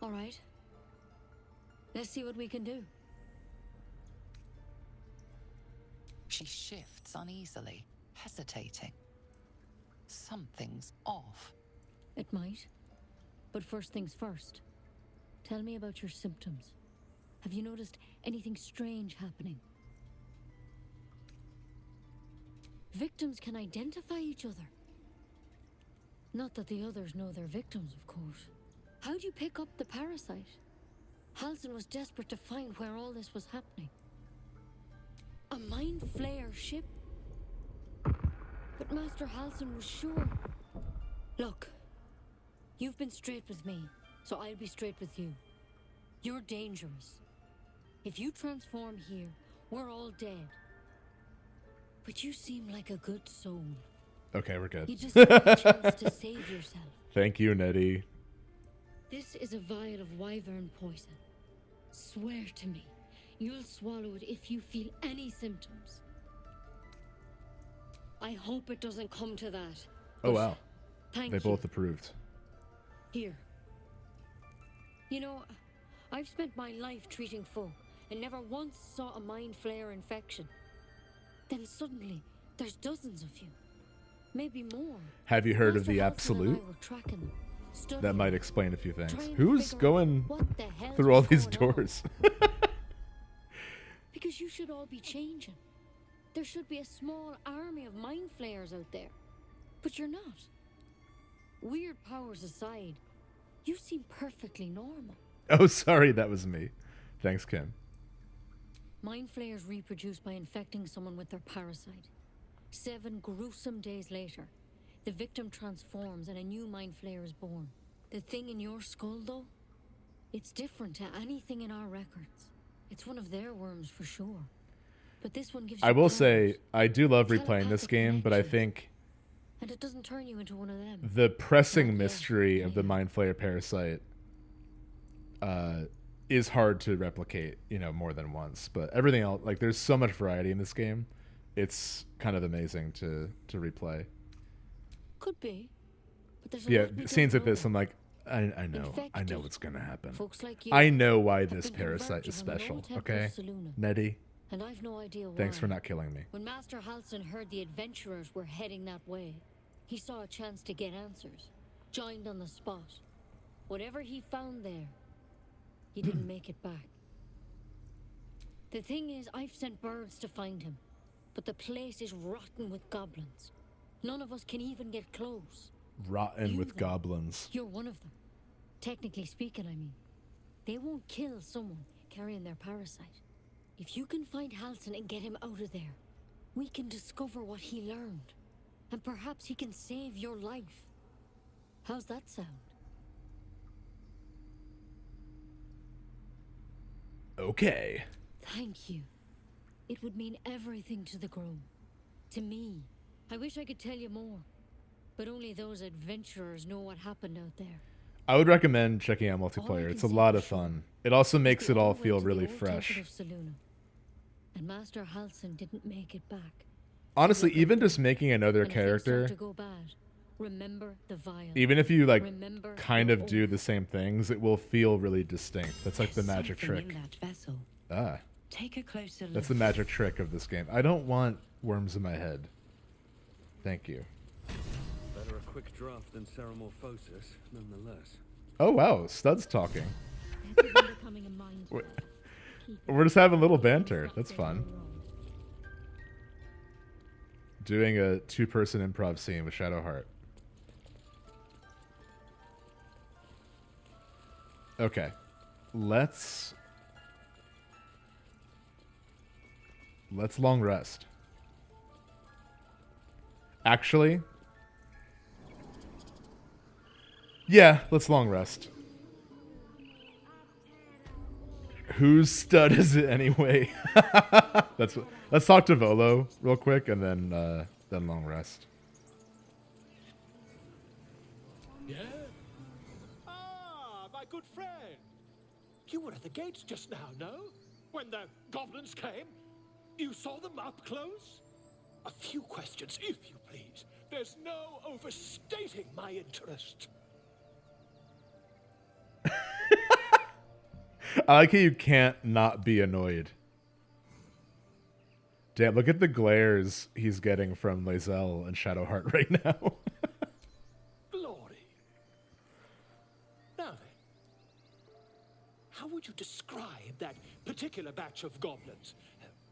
All right. Let's see what we can do. She shifts uneasily, hesitating. Something's off. It might. But first things first. Tell me about your symptoms. Have you noticed anything strange happening? Victims can identify each other. Not that the others know they're victims, of course. How'd you pick up the parasite? Halcyon was desperate to find where all this was happening. A mind flayer ship? But Master Halcyon was sure. Look, you've been straight with me, so I'll be straight with you. You're dangerous. If you transform here, we're all dead. But you seem like a good soul. Okay, we're good. You just have a chance to save yourself. Thank you, Nettie. This is a vial of wyvern poison. Swear to me, you'll swallow it if you feel any symptoms. I hope it doesn't come to that. Oh, wow. Thank They you. both approved. Here. You know, I've spent my life treating folk and never once saw a mind flayer infection. Then suddenly, there's dozens of you. Maybe more. Have you heard of Master the Halcyon and I Absolute? were tracking them, studying That might them, explain a few things. trying to Who's figure out going what the hell through all was these going on. doors? Because you should all be changing. There should be a small army of mind flayers out there. But you're not. Weird powers aside, you seem perfectly normal. Oh, sorry, that was me. Thanks, Kim. Mind flayers reproduce by infecting someone with their parasite. 7 gruesome days later, the victim transforms and a new mind flayer is born. The thing in your skull, though, it's different to anything in our records. It's one of their worms for sure. But this one gives you I will powers, say, I do love replaying this telepathic game, but I connections, think and it doesn't turn you into one of them. the pressing mystery of the Mind Flayer parasite is hard to replicate, more than once. But everything else, like, there's so much variety in this game. It's kind of amazing to replay. Could be. But there's a Yeah, lot we scenes don't like this, know. I'm like, I know Infected. what's gonna happen. Folks like you I know why have this been parasite converted is from an special. old temple Okay, of Selûne. Nettie. And I've no idea why. Thanks for not killing me. When Master Halsin heard the adventurers were heading that way, he saw a chance to get answers. Joined on the spot. Whatever he found there, he didn't make it back. The thing is, I've sent birds to find him, but the place is rotten with goblins. None of us can even get close. Rotten with goblins. You're one of them. Technically speaking, I mean. They won't kill someone carrying their parasite. If you can find Halsin and get him out of there, we can discover what he learned. And perhaps he can save your life. How's that sound? Okay. Thank you. It would mean everything to the Grove. To me. I wish I could tell you more. But only those adventurers know what happened out there. I would recommend checking out multiplayer. It's a lot of fun. It also makes it all feel really fresh. And Master Halsin didn't make it back. Honestly, even just making another When things start character, to go bad, remember the vial. even if you Remember kind your of do the same things, it will feel really distinct. That's like the magic Something trick. in that vessel. Ah, Take a closer look. that's the magic trick of this game. I don't want worms in my head. Thank you. Better a quick draft than Ceramorphosis, nonetheless. Oh wow, Stud's talking. Everyone becoming a mind We're, flayer. Keep we're just having a little banter. That's fun. Doing a 2-person improv scene with Shadowheart. Okay. Let's long rest. Actually, yeah, let's long rest. Whose stud is it anyway? Let's talk to Volo real quick and then long rest. Yeah? Ah, my good friend. You were at the gates just now, no? When the goblins came? You saw them up close? A few questions, if you please. There's no overstating my interest. I like how you can't not be annoyed. Damn, look at the glares he's getting from Lae'zel and Shadowheart right now. Glory. Now then, how would you describe that particular batch of goblins?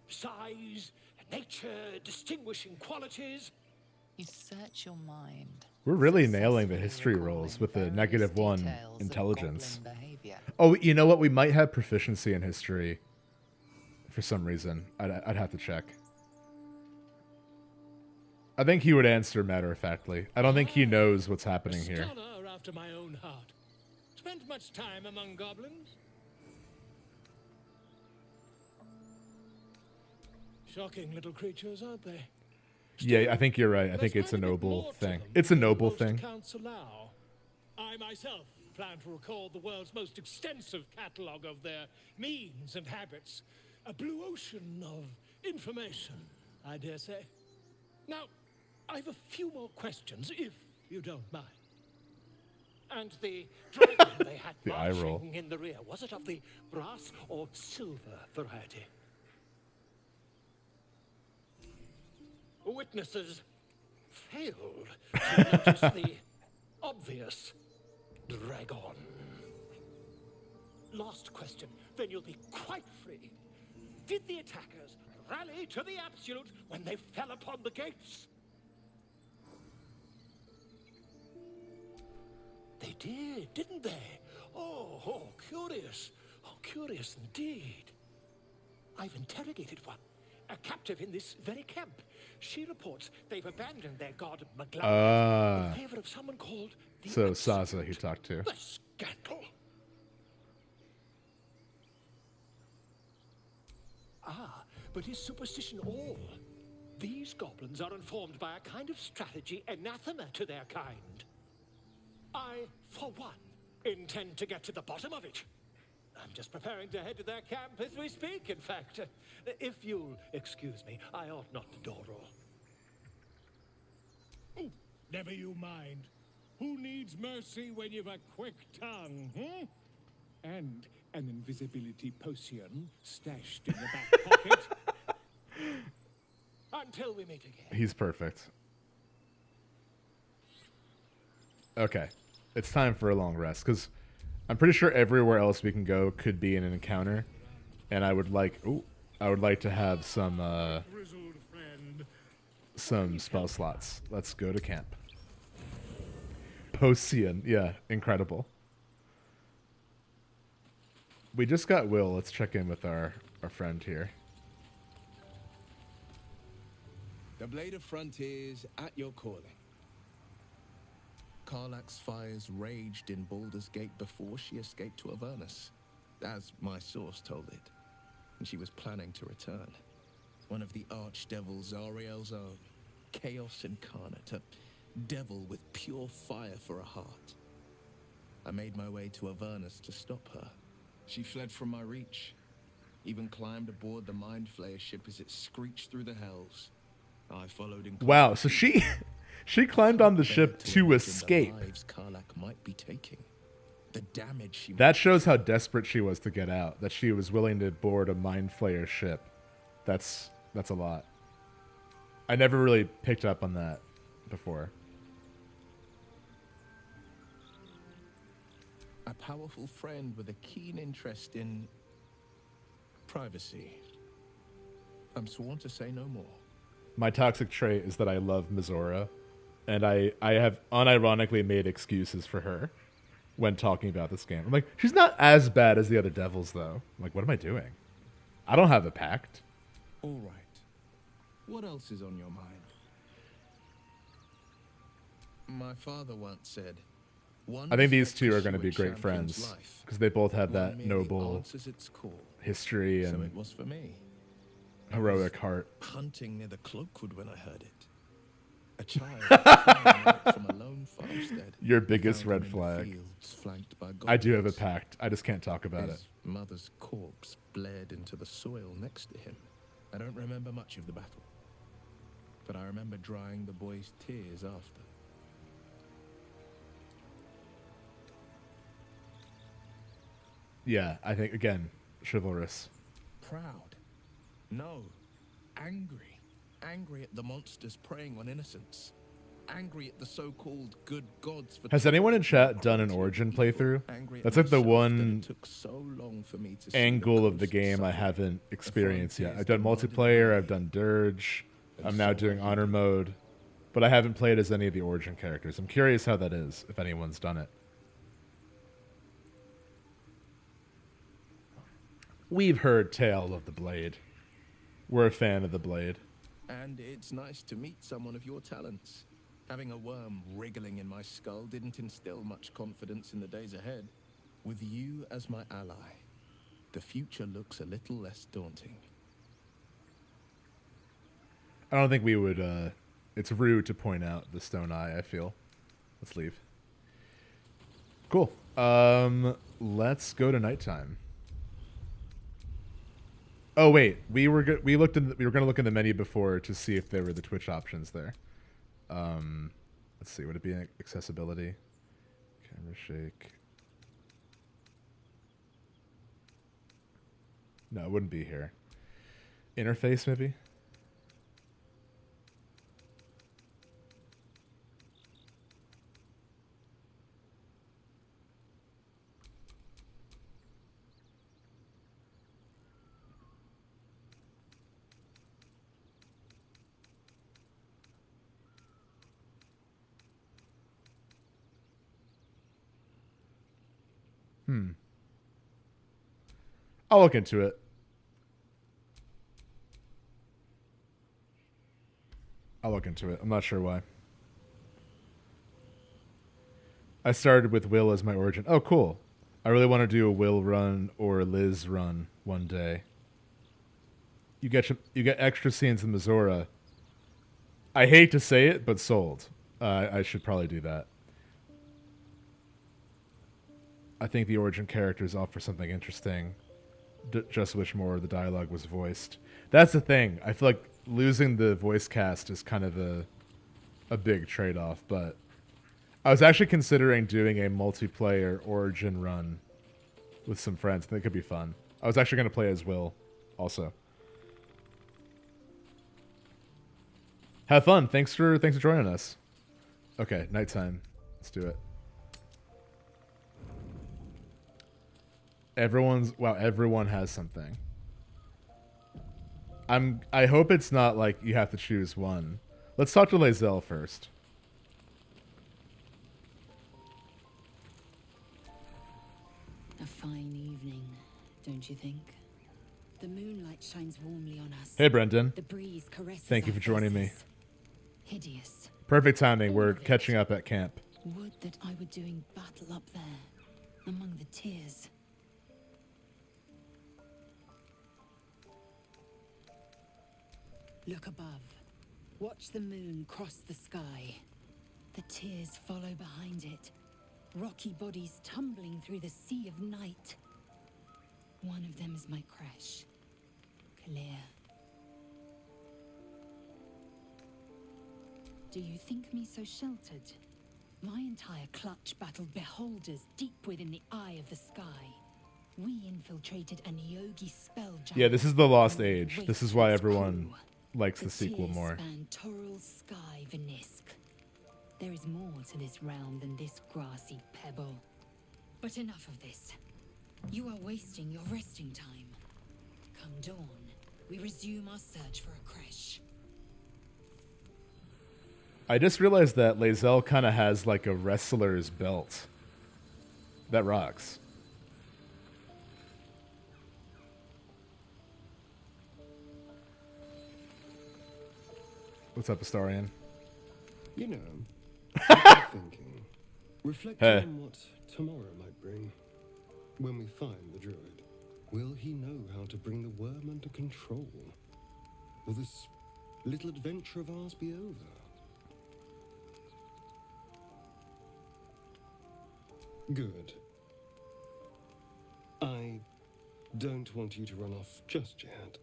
Size, nature, distinguishing qualities? You search your mind. We're really nailing the history rolls with the -1 intelligence. Oh, you know what? We might have proficiency in history for some reason. I'd have to check. I think he would answer matter-of-factly. I don't think he knows what's happening here. Scholar after my own heart. Spent much time among goblins? Shocking little creatures, aren't they? Yeah, I think you're right. I think it's a noble thing. It's a noble thing. Accounts allow. I myself plan to record the world's most extensive catalogue of their means and habits. A blue ocean of information, I dare say. Now, I've a few more questions, if you don't mind. And the dragon they had The eye roll. marching in the rear, was it of the brass or silver variety? Witnesses failed to notice the obvious dragon. Last question, then you'll be quite free. Did the attackers rally to the absolute when they fell upon the gates? They did, didn't they? Oh, curious. Oh, curious indeed. I've interrogated one, a captive in this very camp. She reports they've abandoned their god Maglau in favor of someone called the So Absolute. Sasa he talked to. The scandal. Ah, but is superstition all? These goblins are informed by a kind of strategy anathema to their kind. I, for one, intend to get to the bottom of it. I'm just preparing to head to their camp as we speak, in fact. If you'll excuse me, I ought not to dawdle. Oh, never you mind. Who needs mercy when you've a quick tongue, hmm? And an invisibility potion stashed in the back pocket. Until we meet again. He's perfect. Okay. It's time for a long rest, because I'm pretty sure everywhere else we can go could be in an encounter. And I would like to have some spell slots. Let's go to camp. Potion. Yeah, incredible. We just got Will. Let's check in with our friend here. The Blade of Frontiers at your calling. Karlach's fires raged in Baldur's Gate before she escaped to Avernus, as my source told it, and she was planning to return. One of the archdevils Ariel's own, chaos incarnate, a devil with pure fire for a heart. I made my way to Avernus to stop her. She fled from my reach, even climbed aboard the Mind Flayer ship as it screeched through the hells. I followed in. Wow, so she climbed on the ship to escape. Karlach might be taking. The damage she That shows how desperate she was to get out, that she was willing to board a Mind Flayer ship. That's a lot. I never really picked up on that before. A powerful friend with a keen interest in privacy. I'm sworn to say no more. My toxic trait is that I love Mizora, and I have unironically made excuses for her when talking about this game. I'm like, she's not as bad as the other devils, though. I'm like, what am I doing? I don't have a pact. All right. What else is on your mind? My father once said, I think these two are going to be great friends because they both have that noble history and so it was for me. Heroic heart. Hunting near the Cloakwood when I heard it. A child from a lone farmstead. Your biggest red flag. I do have a pact. I just can't talk about His mother's corpse bled into the soil next to him. I don't remember much of the battle, but I remember drying the boy's tears after. Yeah, I think, again, chivalrous. Proud. No. Angry. Angry at the monsters preying on innocents. Angry at the so-called good gods for... Has anyone in chat done an Origin playthrough? That's like the one angle of the game I haven't experienced yet. I've done multiplayer, I've done Dirge, I'm now doing Honor Mode, but I haven't played as any of the Origin characters. I'm curious how that is, if anyone's done it. We've heard tale of the Blade. We're a fan of the Blade. And it's nice to meet someone of your talents. Having a worm wriggling in my skull didn't instill much confidence in the days ahead. With you as my ally, the future looks a little less daunting. I don't think we would, it's rude to point out the stone eye, I feel. Let's leave. Cool. Let's go to nighttime. Oh wait, we were going to look in the menu before to see if there were the Twitch options there. Let's see, would it be accessibility? Camera shake. No, it wouldn't be here. Interface maybe? I'll look into it. I'm not sure why. I started with Will as my origin. Oh, cool. I really want to do a Will run or a Liz run one day. You get extra scenes in Missoura. I hate to say it, but sold. I should probably do that. I think the origin characters offer something interesting. Just wish more of the dialogue was voiced. That's the thing. I feel like losing the voice cast is kind of a big trade-off, but I was actually considering doing a multiplayer origin run with some friends. I think it could be fun. I was actually going to play as Will also. Have fun. Thanks for joining us. Okay, nighttime. Let's do it. Everyone has something. I hope it's not like you have to choose one. Let's talk to Lae'zel first. A fine evening, don't you think? The moonlight shines warmly on us. Hey, Brendan. The breeze caresses Thank you our for joining me. faces. Hideous. Perfect timing. We're catching up at camp. Would that I were doing battle up there, among the tears. Look above. Watch the moon cross the sky. The tears follow behind it. Rocky bodies tumbling through the sea of night. One of them is my crash. Clear. Do you think me so sheltered? My entire clutch battled beholders deep within the eye of the sky. We infiltrated an Yogi spell giant. Yeah, this is the Lost Age. This is why everyone likes the sequel tears more. span Toral's sky, Venisk. There is more to this realm than this grassy pebble. But enough of this. You are wasting your resting time. Come dawn, we resume our search for a creche. I just realized that Lae'zel kind of has like a wrestler's belt. That rocks. What's up, Astarion? You know, I've been thinking, reflecting Hey. on what tomorrow might bring. When we find the druid, will he know how to bring the worm under control? Will this little adventure of ours be over? Good. I don't want you to run off just yet.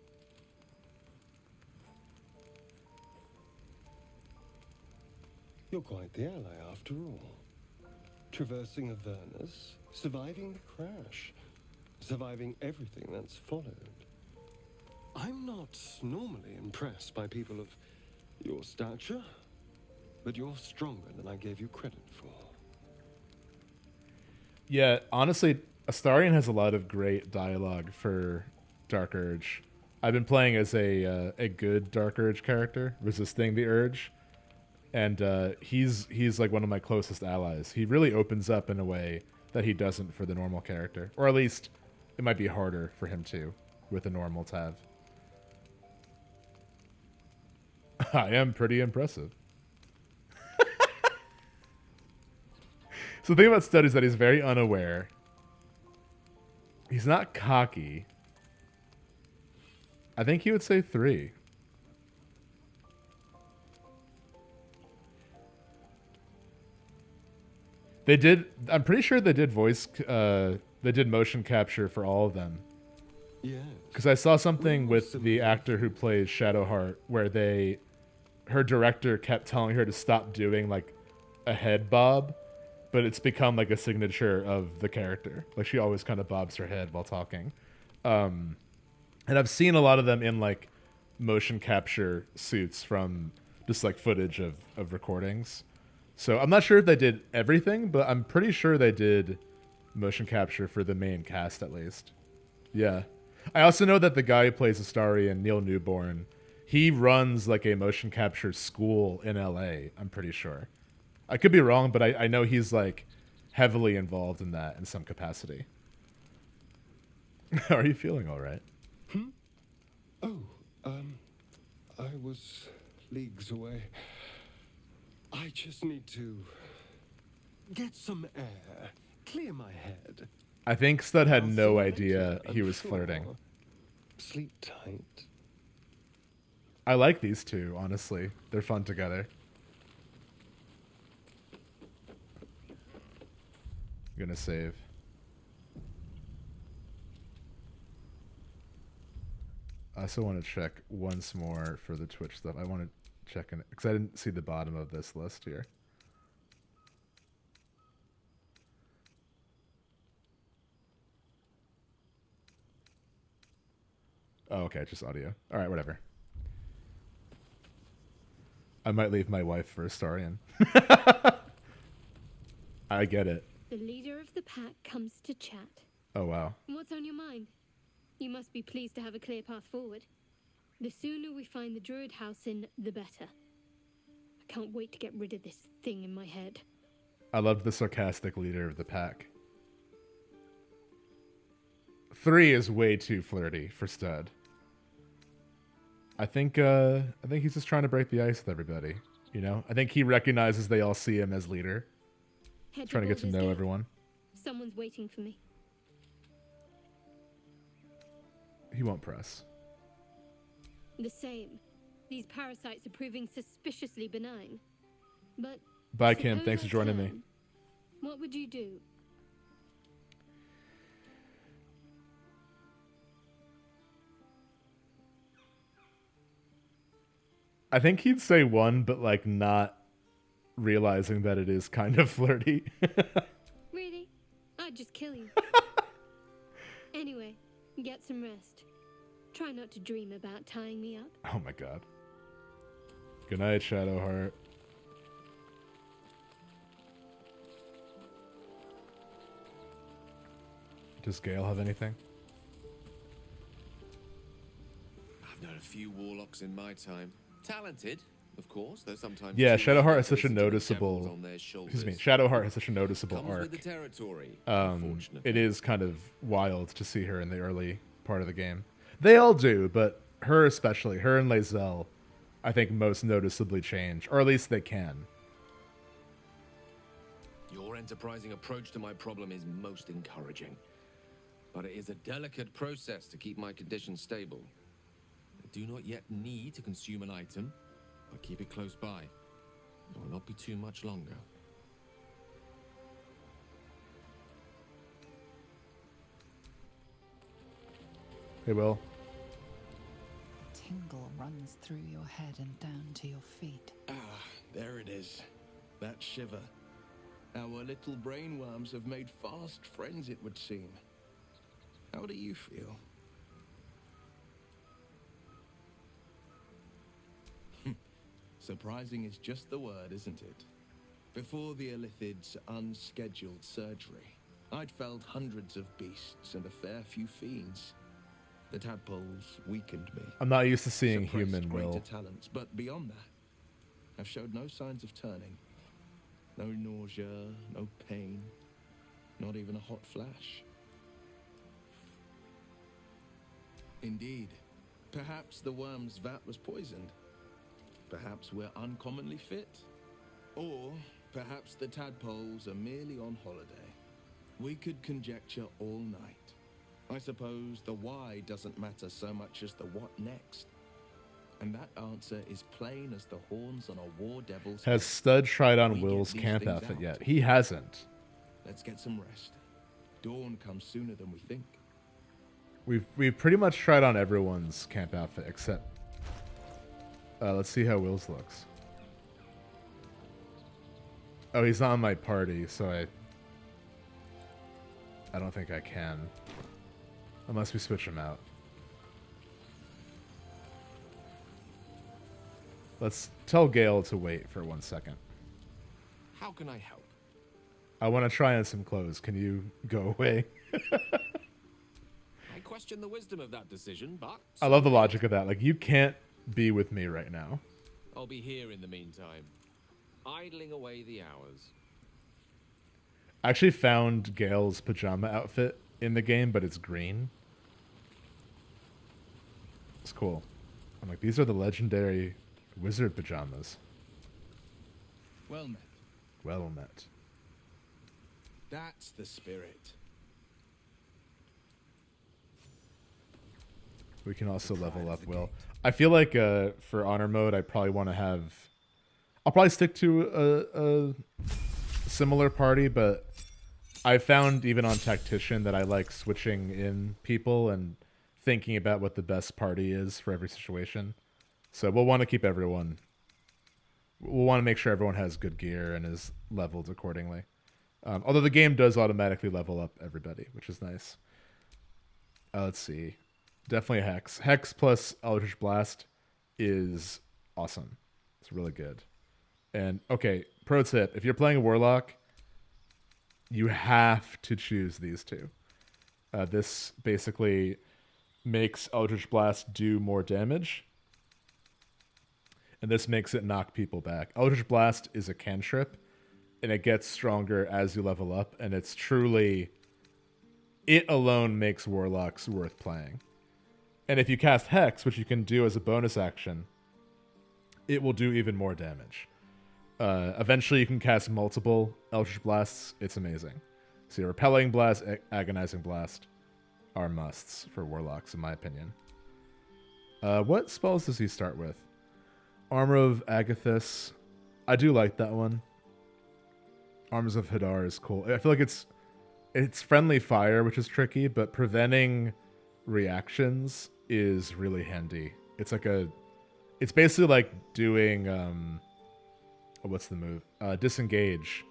You're quite the ally after all. Traversing Avernus, surviving the crash, surviving everything that's followed. I'm not normally impressed by people of your stature, but you're stronger than I gave you credit for. Yeah, honestly, Astarion has a lot of great dialogue for Dark Urge. I've been playing as a good Dark Urge character, resisting the urge, and he's like one of my closest allies. He really opens up in a way that he doesn't for the normal character, or at least it might be harder for him to with a normal Tav. I am pretty impressive. So the thing about Stuhd is that he's very unaware. He's not cocky. I think he would say 3. They did. I'm pretty sure they did they did motion capture for all of them. Yeah. Because I saw something with the actor who plays Shadowheart where her director kept telling her to stop doing like a head bob, but it's become like a signature of the character. Like she always kind of bobs her head while talking. And I've seen a lot of them in like motion capture suits from just like footage of recordings. So I'm not sure if they did everything, but I'm pretty sure they did motion capture for the main cast at least. Yeah. I also know that the guy who plays Astarion, Neil Newborn, he runs like a motion capture school in LA, I'm pretty sure. I could be wrong, but I know he's like heavily involved in that in some capacity. Are you feeling all right? Oh, I was leagues away. I just need to get some air, clear my head. I think Stuhd had I'll see no you idea later, he I'm was sure. flirting. Sleep tight. I like these two, honestly. They're fun together. I'm gonna save. I also want to check once more for the Twitch stuff. I want to check in because I didn't see the bottom of this list here. Oh, okay, just audio. All right, whatever. I might leave my wife for Astarion. I get it. The leader of the pack comes to chat. Oh, wow. What's on your mind? You must be pleased to have a clear path forward. The sooner we find the Druid house in, the better. I can't wait to get rid of this thing in my head. I loved the sarcastic leader of the pack. 3 is way too flirty for Stuhd. I think he's just trying to break the ice with everybody. You know? I think he recognizes they all see him as leader. Head Trying to get to Baldur's know Gate. everyone. Someone's waiting for me. He won't press. The same. These parasites are proving suspiciously benign. But Bye, Kim. suppose Thanks I for joining me. can. What would you do? I think he'd say 1, but like not realizing that it is kind of flirty. Really? I'd just kill you. Anyway, get some rest. Try not to dream about tying me up. Oh my god. Good night, Shadowheart. Does Gale have anything? I've known a few warlocks in my time. Talented, of course, though sometimes. Yeah, too Shadowheart many has such a devils to the noticeable. devils on their Excuse me, shoulders. Shadowheart has such a noticeable Comes arc. with the territory, It unfortunately. is kind of wild to see her in the early part of the game. They all do, but her especially, her and Lae'zel, I think most noticeably change, or at least they can. Your enterprising approach to my problem is most encouraging. But it is a delicate process to keep my condition stable. I do not yet need to consume an item, but keep it close by. It will not be too much longer. Hey, Will. Tingle runs through your head and down to your feet. Ah, there it is. That shiver. Our little brainworms have made fast friends, it would seem. How do you feel? Surprising is just the word, isn't it? Before the Illithid's unscheduled surgery, I'd felled hundreds of beasts and a fair few fiends. The tadpoles weakened me. I'm not used to seeing suppressed human greater Will. talents, but beyond that, I've showed no signs of turning. No nausea, no pain, not even a hot flash. Indeed, perhaps the worm's vat was poisoned. Perhaps we're uncommonly fit. Or perhaps the tadpoles are merely on holiday. We could conjecture all night. I suppose the why doesn't matter so much as the what next. And that answer is plain as the horns on a war devil's Has head. Stuhd tried on We get Will's these camp things outfit out. yet? He hasn't. Let's get some rest. Dawn comes sooner than we think. We've pretty much tried on everyone's camp outfit except. Let's see how Will's looks. Oh, he's not on my party, so I don't think I can. Unless we switch him out. Let's tell Gale to wait for 1 second. How can I help? I want to try on some clothes. Can you go away? I question the wisdom of that decision, but I love the logic of that. Like, you can't be with me right now. I'll be here in the meantime, idling away the hours. I actually found Gale's pajama outfit in the game, but it's green. It's cool. I'm like, these are the legendary wizard pajamas. Well met. Well met. That's the spirit. We can also level up Will. I feel like for honor mode, I probably want to have... I'll probably stick to a similar party, but I found even on Tactician that I like switching in people and thinking about what the best party is for every situation. So we'll want to keep everyone... We'll want to make sure everyone has good gear and is leveled accordingly. Although the game does automatically level up everybody, which is nice. Let's see. Definitely Hex. Hex plus Eldritch Blast is awesome. It's really good. And, okay, pro tip. If you're playing a Warlock, you have to choose these two. This basically makes Eldritch Blast do more damage. And this makes it knock people back. Eldritch Blast is a cantrip, and it gets stronger as you level up, and it's truly... It alone makes Warlocks worth playing. And if you cast Hex, which you can do as a bonus action, it will do even more damage. Eventually, you can cast multiple Eldritch Blasts. It's amazing. So, Repelling Blast, Agonizing Blast are musts for Warlocks, in my opinion. What spells does he start with? Armor of Agathis. I do like that one. Arms of Hadar is cool. I feel like it's friendly fire, which is tricky, but preventing reactions is really handy. It's like it's basically like doing what's the move? Disengage,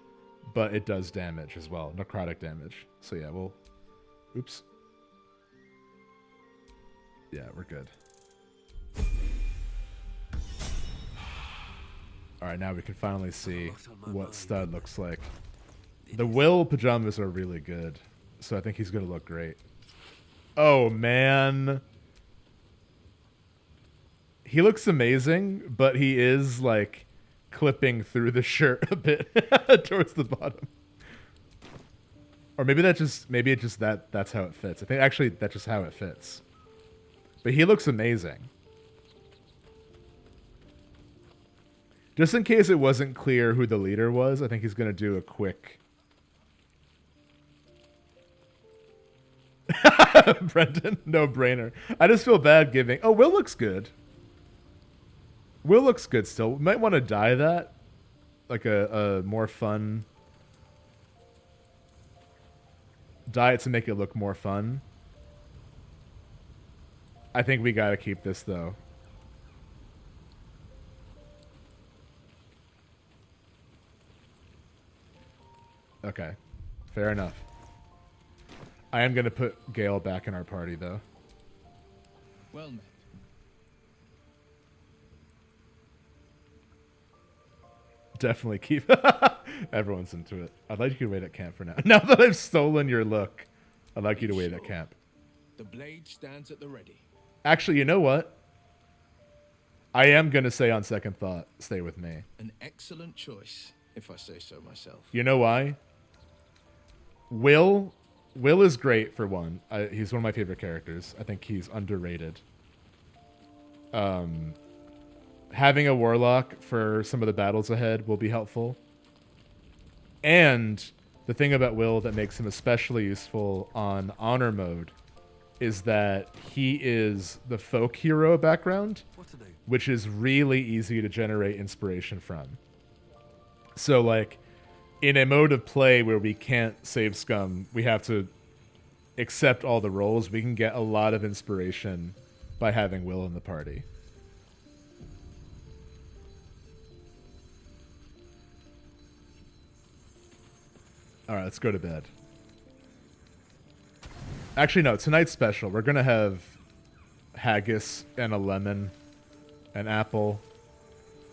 but it does damage as well, necrotic damage. So yeah, oops. Yeah, we're good. All right, now we can finally see what Stuhd looks like. The Will pajamas are really good, so I think he's gonna look great. Oh man, he looks amazing, but he is like clipping through the shirt a bit towards the bottom. Or maybe that's how it fits. I think actually that's just how it fits. But he looks amazing. Just in case it wasn't clear who the leader was, I think he's going to do a quick... Brendan, no brainer. I just feel bad giving... Oh, Will looks good. Will looks good still. We might want to dye that. Like a more fun... Dye it to make it look more fun. I think we got to keep this, though. Okay, fair enough. I am going to put Gale back in our party, though. Well met. Definitely keep... Everyone's into it. I'd like you to wait at camp for now. Now that I've stolen your look, I'd like you to wait at camp. The blade stands at the ready. Actually, you know what? I am going to say on second thought, stay with me. An excellent choice, if I say so myself. You know why? Will is great for one. He's one of my favorite characters. I think he's underrated. Having a warlock for some of the battles ahead will be helpful. And the thing about Will that makes him especially useful on honor mode is that he is the folk hero background, which is really easy to generate inspiration from. So like, in a mode of play where we can't save scum, we have to accept all the roles. We can get a lot of inspiration by having Will in the party. All right, let's go to bed. Actually, no, tonight's special. We're going to have haggis and a lemon, an apple,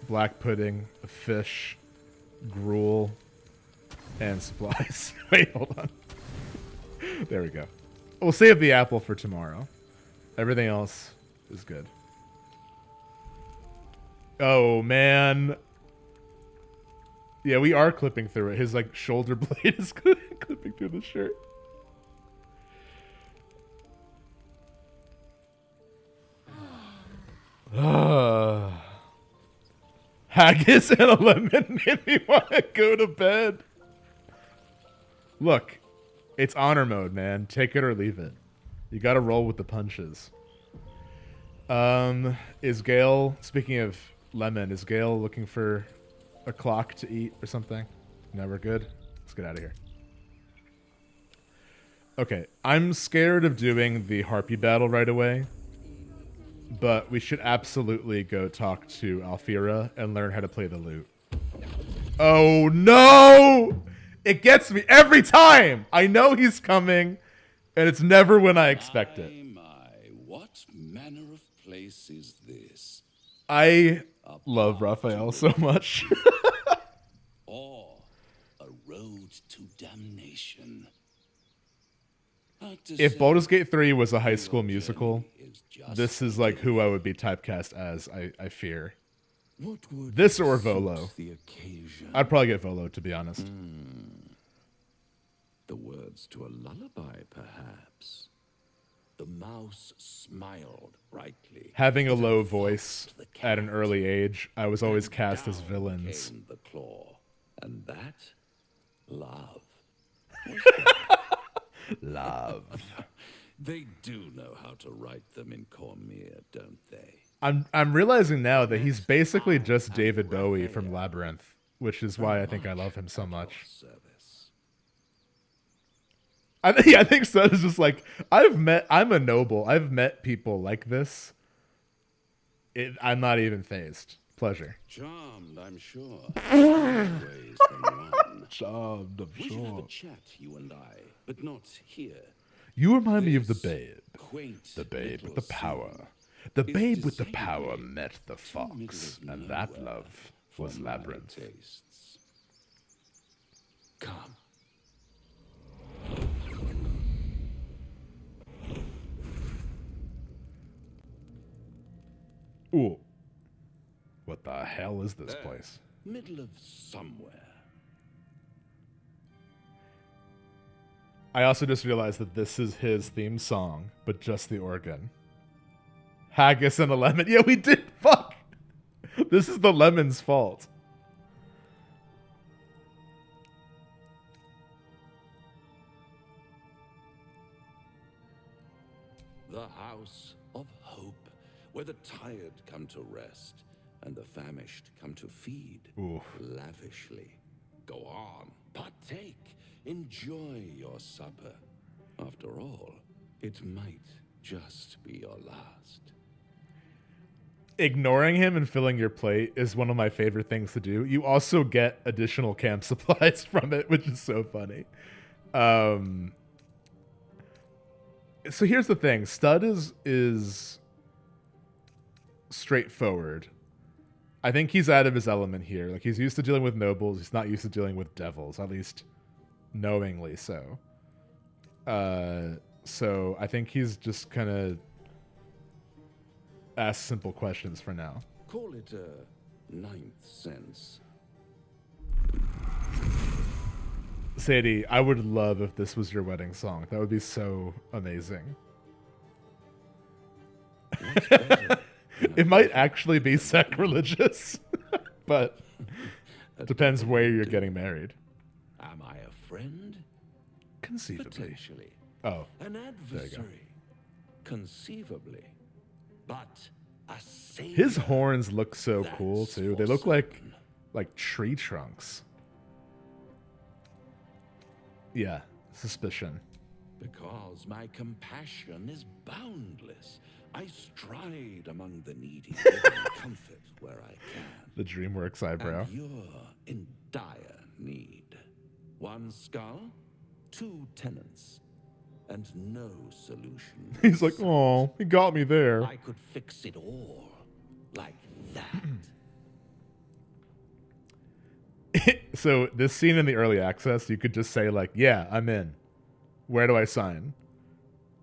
black pudding, a fish, gruel, and supplies. Wait, hold on. There we go. We'll save the apple for tomorrow. Everything else is good. Oh, man. Yeah, we are clipping through it. His, like, shoulder blade is clipping Clipping through the shirt. Haggis and a lemon made me want to go to bed. Look, it's honor mode, man. Take it or leave it. You gotta roll with the punches. Is Gale, speaking of lemon, is Gale looking for a clock to eat or something? No, we're good. Let's get out of here. Okay, I'm scared of doing the harpy battle right away, but we should absolutely go talk to Alfira and learn how to play the lute. Oh no! It gets me every time! I know he's coming, and it's never when I expect it. What manner of place is this? I love Raphael so much. Or a road to damnation. If Baldur's Gate 3 was a high school musical, this is like who I would be typecast as, I fear. This or Volo. I'd probably get Volo, to be honest. The words to a lullaby, perhaps. The mouse smiled brightly. Having a low voice at an early age, I was always cast as villains. Came the claw, and that love. Love. They do know how to write them in Cormier, don't they? I'm realizing now that he's basically just David Bowie from Labyrinth, which is why I think I love him so much. I think Stuhd is just like, I'm a noble. I've met people like this. I'm not even phased. Pleasure. Charmed, I'm sure. Charmed, I'm We should have sure. a chat, you and I, but not here. You remind me of the babe. Quaint The babe with little the power. scene The is babe with the decidedly power met the fox, middle of and that nowhere love was for my Labyrinth. tastes. Come. Ooh. What the hell is this There, place? Middle of somewhere. I also just realized that this is his theme song, but just the organ. Haggis and a lemon. Yeah, we did. Fuck. This is the lemon's fault. The house of hope, where the tired come to rest and the famished come to feed lavishly. Go on, partake, enjoy your supper. After all, it might just be your last. Ignoring him and filling your plate is one of my favorite things to do. You also get additional camp supplies from it, which is so funny. So here's the thing. Stuhd is straightforward. I think he's out of his element here. Like, he's used to dealing with nobles. He's not used to dealing with devils, at least knowingly so. So I think he's just kind of ask simple questions for now. Call it a ninth sense. Sadie, I would love if this was your wedding song. That would be so amazing. It might actually be sacrilegious, but it depends where you're getting married. Am I a friend? Conceivably. Potentially. Oh, An there you go. adversary. Conceivably. But a savior. His horns look so cool too. They look like tree trunks. Yeah, suspicion. Because my compassion is boundless. I stride among the needy, giving comfort where I can. The DreamWorks eyebrow. And you're in dire need. One skull, two tenants, and no solution. He's like, oh, he got me there. I could fix it all like that. So this scene in the early access, you could just say like, yeah, I'm in. Where do I sign?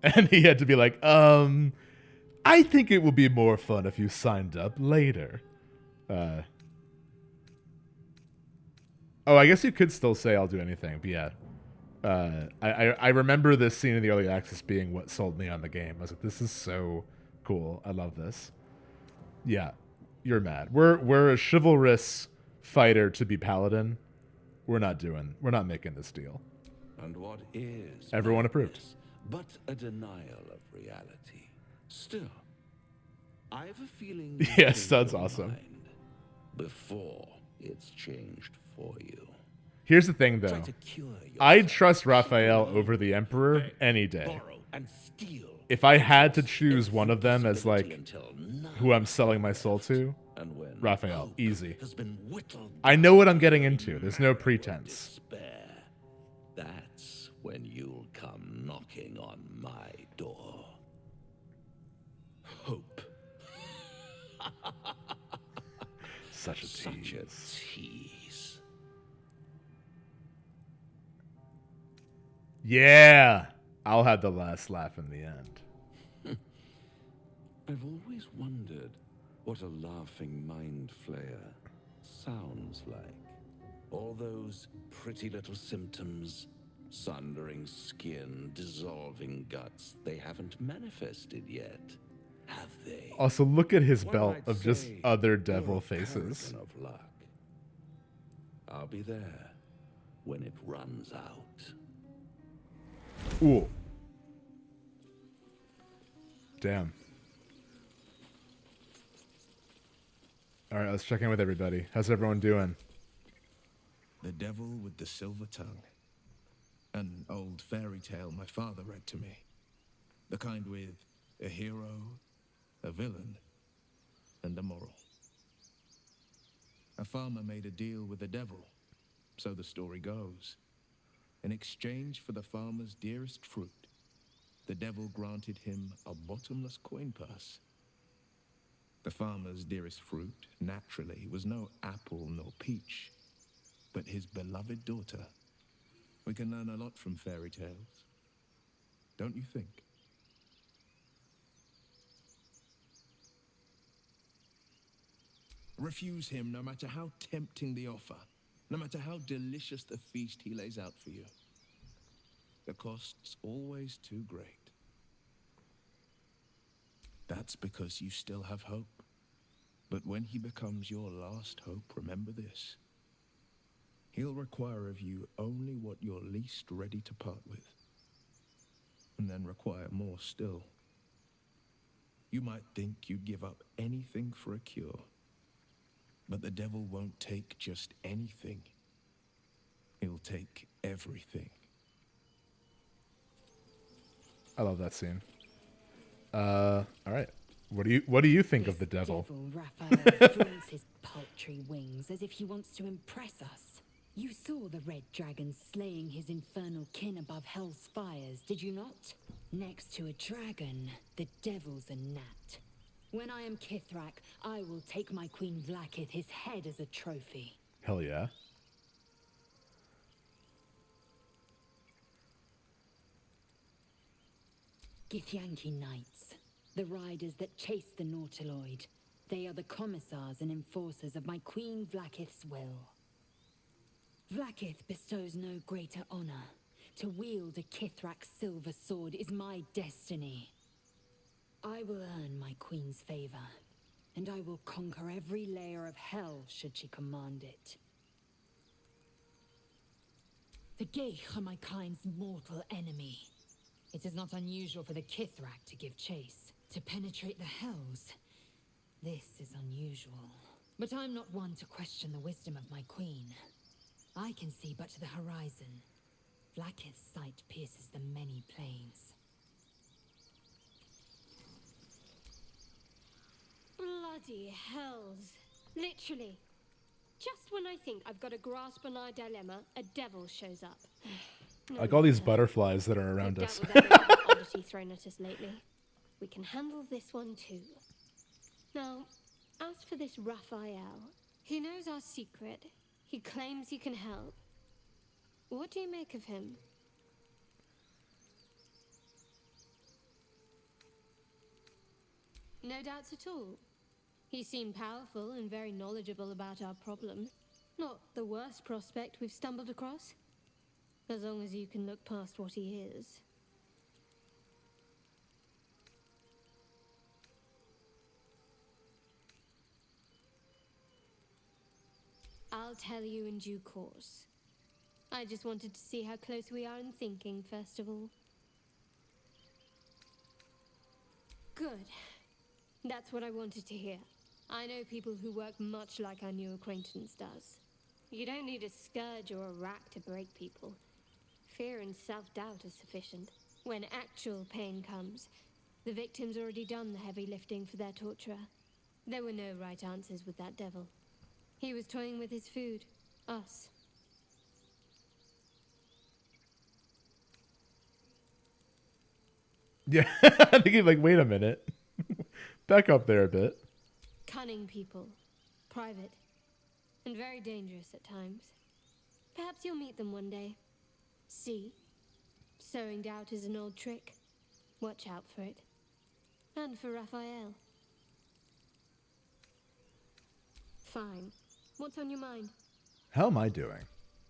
And he had to be like, I think it would be more fun if you signed up later. Oh, I guess you could still say I'll do anything, but yeah. I remember this scene in the early access being what sold me on the game. I was like, this is so cool. I love this. Yeah, you're mad. We're a chivalrous fighter to be paladin. We're not making this deal. And what is Everyone approved. but a denial of reality? Still, I have a feeling. Yeah, Stud's awesome. Before it's changed for you. Here's the thing, though. I'd trust Raphael over the Emperor any day. If I had to choose one of them as like who I'm selling my soul to, Raphael, easy. I know what I'm getting into. There's no pretense. That's when you'll come knocking on my door. Hope. Such a tease. Yeah, I'll have the last laugh in the end. I've always wondered what a laughing mind flayer sounds like. All those pretty little symptoms, sundering skin, dissolving guts, they haven't manifested yet, have they? Also, look at his One belt might of just say other you're devil a faces. paragon of luck. I'll be there when it runs out. Ooh. Damn. All right, let's check in with everybody. How's everyone doing? The Devil with the Silver Tongue. An old fairy tale my father read to me. The kind with a hero, a villain, and a moral. A farmer made a deal with the devil, so the story goes. In exchange for the farmer's dearest fruit, the devil granted him a bottomless coin purse. The farmer's dearest fruit, naturally, was no apple nor peach, but his beloved daughter. We can learn a lot from fairy tales, don't you think? Refuse him no matter how tempting the offer, no matter how delicious the feast he lays out for you. The cost's always too great. That's because you still have hope. But when he becomes your last hope, remember this. He'll require of you only what you're least ready to part with, and then require more still. You might think you'd give up anything for a cure, but the devil won't take just anything. He'll take everything. I love that scene. All right. What do you think of the devil? Raphael flaunts his paltry wings as if he wants to impress us. You saw the red dragon slaying his infernal kin above hell's fires, did you not? Next to a dragon, the devil's a gnat. When I am Kithrak, I will take my queen Vlaakith his head as a trophy. Hell yeah. Githyanki Knights, the riders that chase the Nautiloid. They are the commissars and enforcers of my queen Vlaakith's will. Vlaakith bestows no greater honor. To wield a Kithrak silver sword is my destiny. I will earn my queen's favor, and I will conquer every layer of hell should she command it. The Geich are my kind's mortal enemy. It is not unusual for the Kithrak to give chase, to penetrate the hells. This is unusual. But I'm not one to question the wisdom of my queen. I can see but to the horizon. Vlaakith's sight pierces the many planes. Bloody hells. Literally. Just when I think I've got a grasp on our dilemma, a devil shows up. Like all these butterflies that are around us. Oddity thrown at us lately. We can handle this one too. Now, as for this Raphael, he knows our secret. He claims he can help. What do you make of him? No doubts at all. He seemed powerful and very knowledgeable about our problem. Not the worst prospect we've stumbled across. As long as you can look past what he is. I'll tell you in due course. I just wanted to see how close we are in thinking, first of all. Good. That's what I wanted to hear. I know people who work much like our new acquaintance does. You don't need a scourge or a rack to break people. Fear and self-doubt is sufficient. When actual pain comes, the victim's already done the heavy lifting for their torturer. There were no right answers with that devil. He was toying with his food. Us. Yeah, I think he's like, wait a minute. Back up there a bit. Cunning people. Private. And very dangerous at times. Perhaps you'll meet them one day. See? Sowing doubt is an old trick. Watch out for it. And for Raphael. Fine. What's on your mind? How am I doing?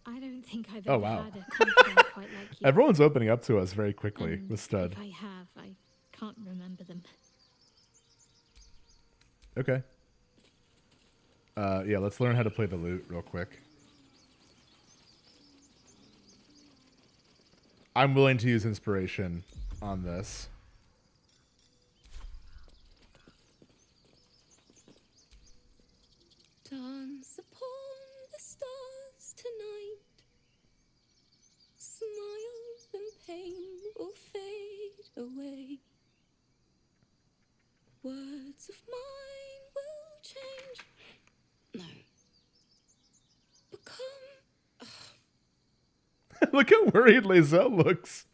I don't think I've Oh, ever wow. had a confidant quite like you. Everyone's opening up to us very quickly And with Stuhd. If I have, I can't remember them. Okay. Yeah, let's learn how to play the lute real quick. I'm willing to use inspiration on this. Dance upon the stars tonight. Smiles and pain will fade away. Words of mine will change. No. Become. Look how worried Lae'zel looks.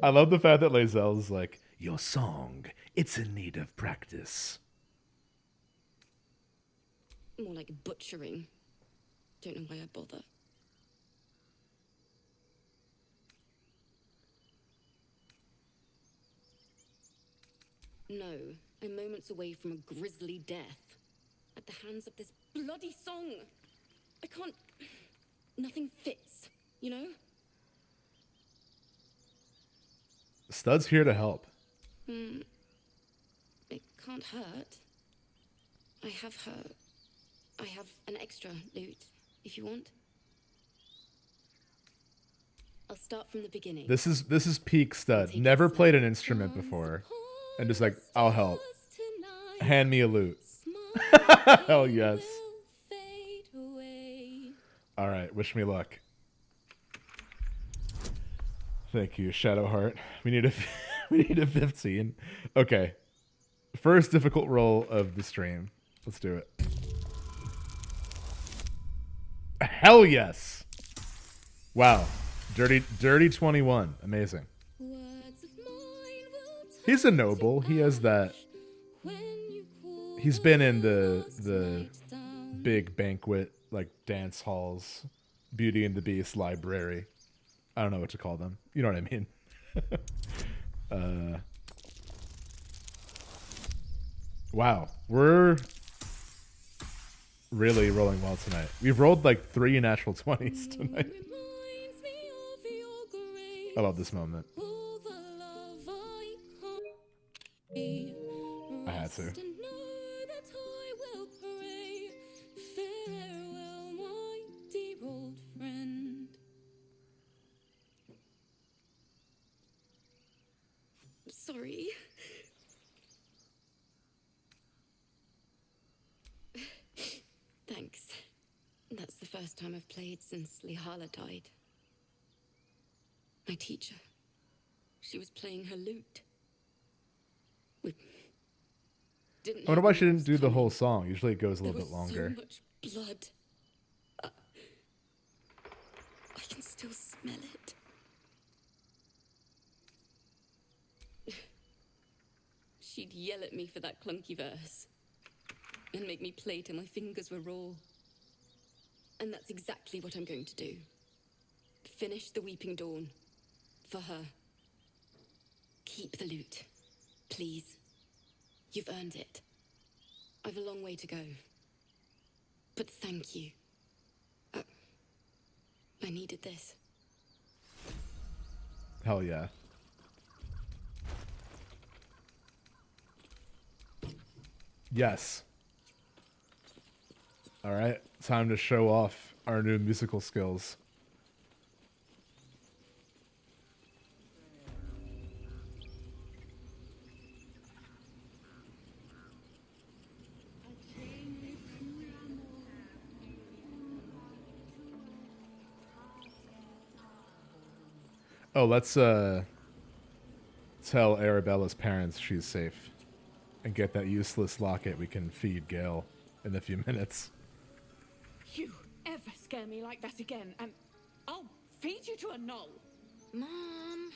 I love the fact that Lae'zel's like, your song, it's in need of practice. More like butchering. Don't know why I bother. No, I'm moments away from a grisly death. At the hands of this bloody song. I can't... Nothing fits, you know? Stud's here to help. It can't hurt. I have her. I have an extra lute, if you want. I'll start from the beginning. This is peak Stuhd. Never played an instrument before. And just like, I'll help. Hand me a lute. Hell yes. All right, wish me luck. Thank you, Shadowheart. We need a we need a 15. Okay. First difficult roll of the stream. Let's do it. Hell yes. Wow. Dirty 21. Amazing. He's a noble. He has that. He's been in the big banquet, like dance halls, Beauty and the Beast library. I don't know what to call them. You know what I mean? Wow. We're really rolling well tonight. We've rolled like 3 natural 20s tonight. I love this moment. I had to. Sorry. Thanks. That's the first time I've played since Lihala died. My teacher. She was playing her lute. We didn't I wonder know why when she it didn't was do the coming. whole song. Usually it goes a little There bit was longer. So much blood. I can still smell it. She'd yell at me for that clunky verse and make me play till my fingers were raw. And that's exactly what I'm going to do. Finish the Weeping Dawn. For her. Keep the lute. Please. You've earned it. I've a long way to go. But thank you. I needed this. Hell yeah. Yes. All right, time to show off our new musical skills. Oh, let's tell Arabella's parents she's safe and get that useless locket we can feed Gale in a few minutes. You ever scare me like that again, and I'll feed you to a knoll. Mom,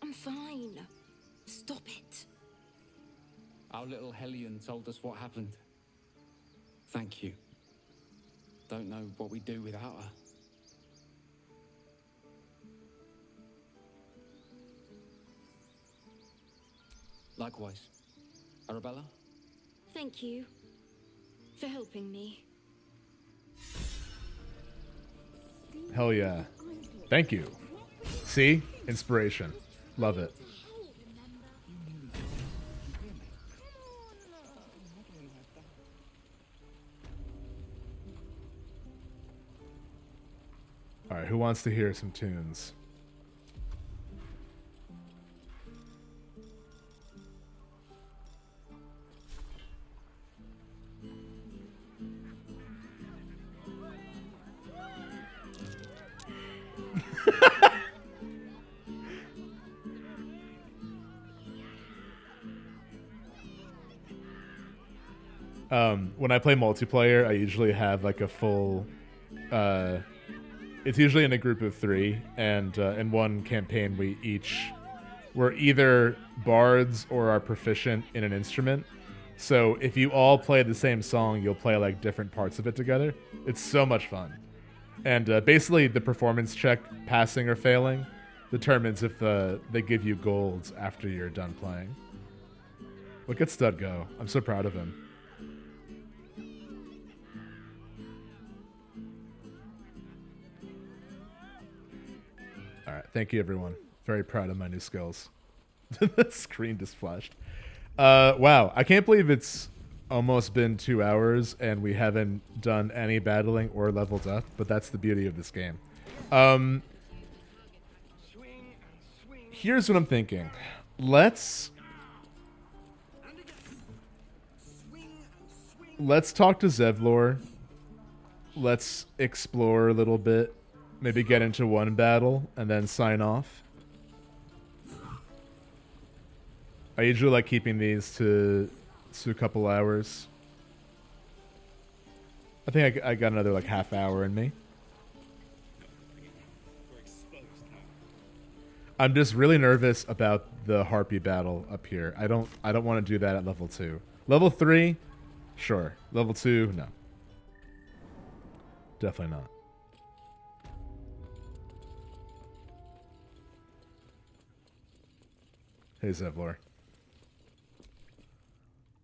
I'm fine. Stop it. Our little Hellion told us what happened. Thank you. Don't know what we'd do without her. Likewise. Arabella? Thank you for helping me. Hell yeah. Thank you. See? Inspiration. Love it. Alright, who wants to hear some tunes? When I play multiplayer, I usually have like a full it's usually in a group of 3, and in one campaign we're either bards or are proficient in an instrument. So if you all play the same song, you'll play like different parts of it together. It's so much fun. And basically the performance check, passing or failing, determines if they give you golds after you're done playing. Look at Stuhd go. I'm so proud of him. All right, thank you, everyone. Very proud of my new skills. The screen just flashed. Wow, I can't believe it's almost been 2 hours and we haven't done any battling or leveled up, but that's the beauty of this game. Here's what I'm thinking. Let's talk to Zevlor. Let's explore a little bit. Maybe get into one battle and then sign off. I usually like keeping these to a couple hours. I think I got another like half hour in me. I'm just really nervous about the Harpy battle up here. I don't want to do that at level 2. Level 3, sure. Level 2, no. Definitely not. Hey, Zevlor.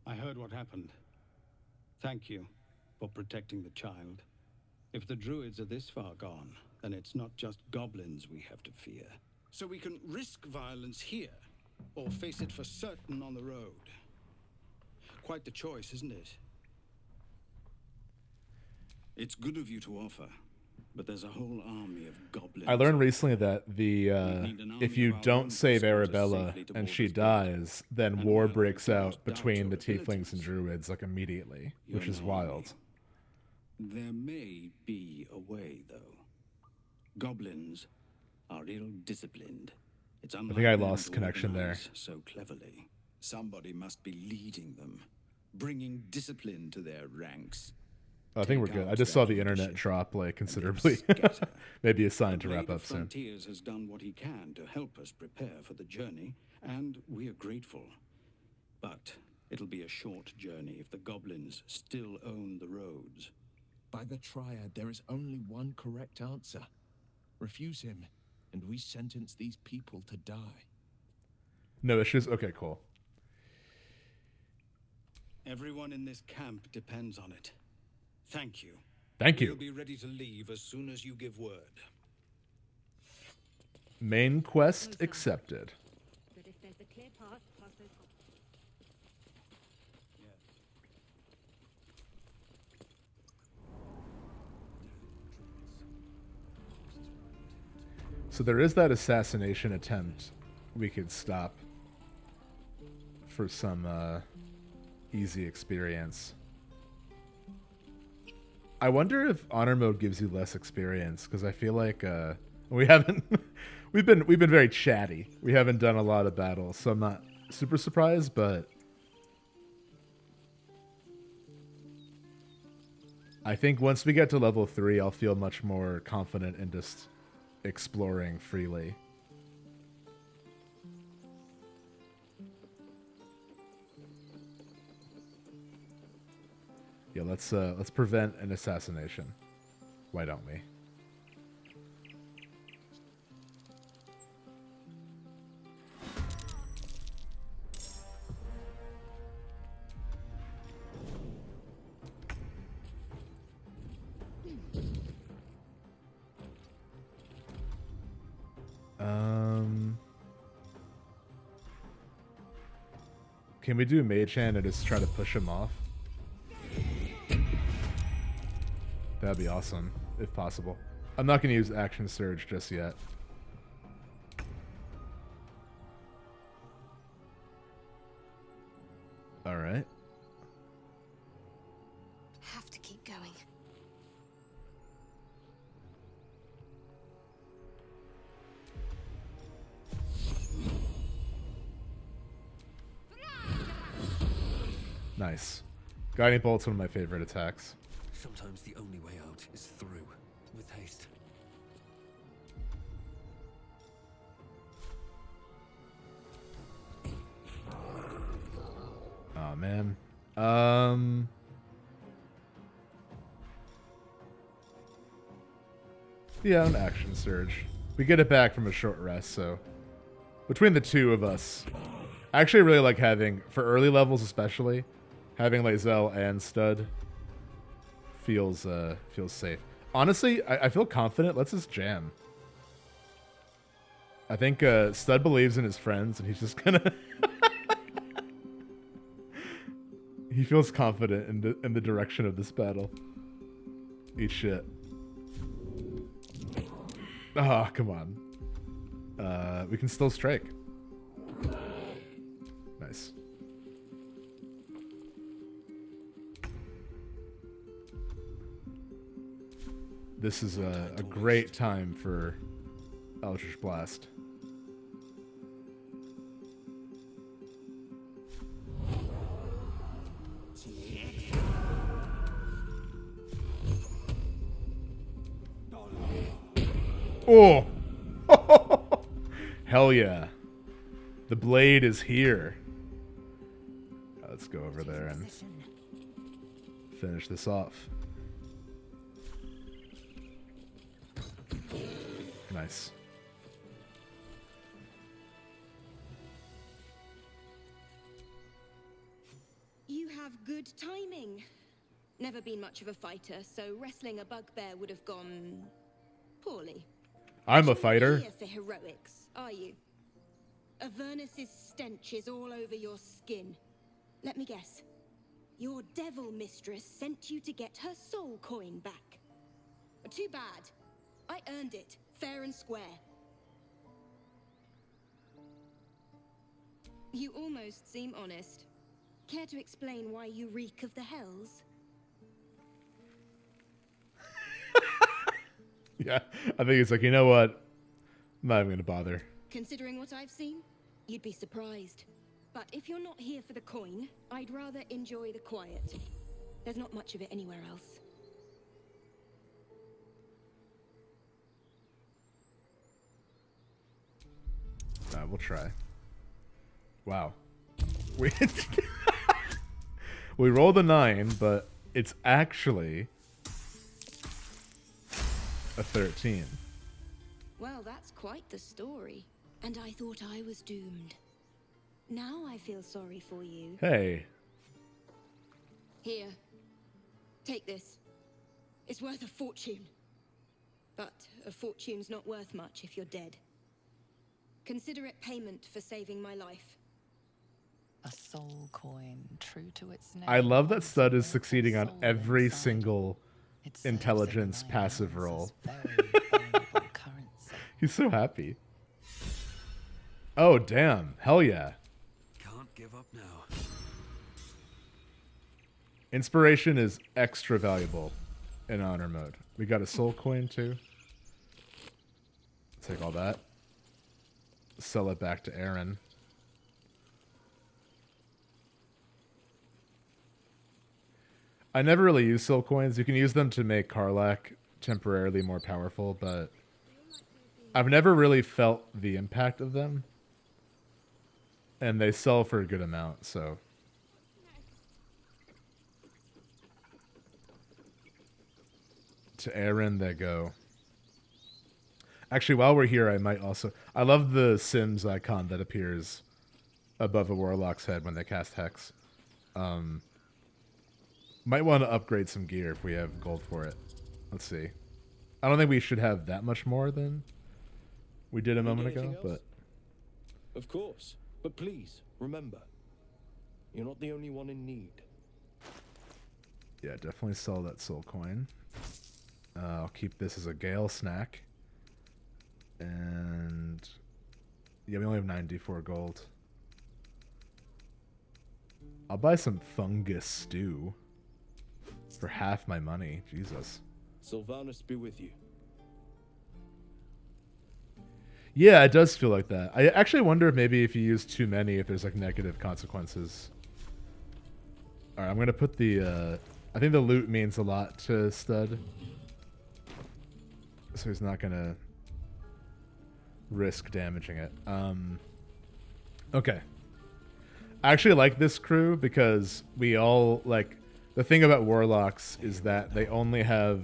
I heard what happened. Thank you for protecting the child. If the druids are this far gone, then it's not just goblins we have to fear. So we can risk violence here, or face it for certain on the road. Quite the choice, isn't it? It's good of you to offer, but there's a whole army of goblins. I learned recently that if you don't save Arabella and she dies, then war breaks out between the tieflings and druids like immediately, which is wild. There may be a way, though. Goblins are ill-disciplined. It's I think I lost connection there. So cleverly. Somebody must be leading them, bringing discipline to their ranks. I think we're good. I just saw the internet drop like considerably. Maybe a sign to wrap up soon. Frontiers has done what he can to help us prepare for the journey, and we are grateful. But it'll be a short journey if the goblins still own the roads. By the Triad, there is only one correct answer. Refuse him, and we sentence these people to die. No issues? Okay, cool. Everyone in this camp depends on it. Thank you. Thank you. We'll be ready to leave as soon as you give word. Main quest accepted. But if there's a clear path past those... So there is that assassination attempt we could stop for some easy experience. I wonder if honor mode gives you less experience, because I feel like we haven't we've been very chatty. We haven't done a lot of battles, so I'm not super surprised, but I think once we get to level 3, I'll feel much more confident in just exploring freely. Yeah, let's prevent an assassination. Why don't we? Can we do Mage Hand and just try to push him off? That'd be awesome, if possible. I'm not going to use Action Surge just yet. Alright. Have to keep going. Nice. Guiding Bolt's one of my favorite attacks. Sometimes the only way out is through, with haste. Oh man. Yeah, an Action Surge. We get it back from a short rest, so between the two of us, I actually really like having, for early levels especially, having Lae'zel and Stuhd feels safe. Honestly, I feel confident. Let's just jam. I think Stuhd believes in his friends, and he's just gonna. He feels confident in the direction of this battle. Eat shit. Ah, oh, come on. We can still strike. Nice. This is a great time for Eldritch Blast. Oh! Hell yeah. The blade is here. Let's go over there and finish this off. Nice. You have good timing. Never been much of a fighter, so wrestling a bugbear would have gone poorly. I'm a fighter. You're not here for heroics, are you? Avernus's stench is all over your skin. Let me guess. Your devil mistress sent you to get her soul coin back. Too bad. I earned it, fair and square. You almost seem honest. Care to explain why you reek of the hells? Yeah, I think it's like, you know what? I'm not even gonna bother. Considering what I've seen, you'd be surprised. But if you're not here for the coin, I'd rather enjoy the quiet. There's not much of it anywhere else. We'll try. Wow. We we rolled a 9, but it's actually a 13. Well, that's quite the story. And I thought I was doomed. Now I feel sorry for you. Hey. Here. Take this. It's worth a fortune. But a fortune's not worth much if you're dead. Consider it payment for saving my life. A soul coin, true to its name. I love that Stuhd is succeeding on every single intelligence passive roll. He's so happy. Oh, damn. Hell yeah. Can't give up now. Inspiration is extra valuable in honor mode. We got a soul coin too. Take all that. Sell it back to Aaron. I never really use soul coins. You can use them to make Karlach temporarily more powerful, but I've never really felt the impact of them. And they sell for a good amount, so. To Aaron they go. Actually, while we're here, I might also... I love the Sims icon that appears above a Warlock's head when they cast Hex. Might want to upgrade some gear if we have gold for it. Let's see. I don't think we should have that much more than we did a moment ago, but... Of course. But please, remember, you're not the only one in need. Yeah, definitely sell that soul coin. I'll keep this as a Gale snack. And... yeah, we only have 94 gold. I'll buy some fungus stew for half my money. Jesus. Sylvanas be with you. Yeah, it does feel like that. I actually wonder if maybe if you use too many, if there's like negative consequences. Alright, I'm going to put the... I think the loot means a lot to Stuhd. So he's not going to risk damaging it. Okay. I actually like this crew because we all, like... The thing about Warlocks is that they only have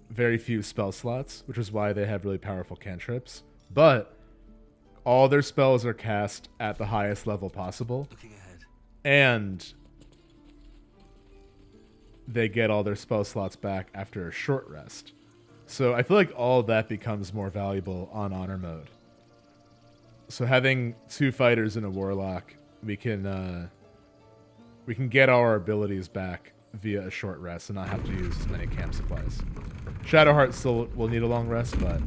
very few spell slots, which is why they have really powerful cantrips. But all their spells are cast at the highest level possible. And they get all their spell slots back after a short rest. So I feel like all that becomes more valuable on honor mode. So having two fighters and a warlock, we can get our abilities back via a short rest and not have to use as many camp supplies. Shadowheart still will need a long rest, but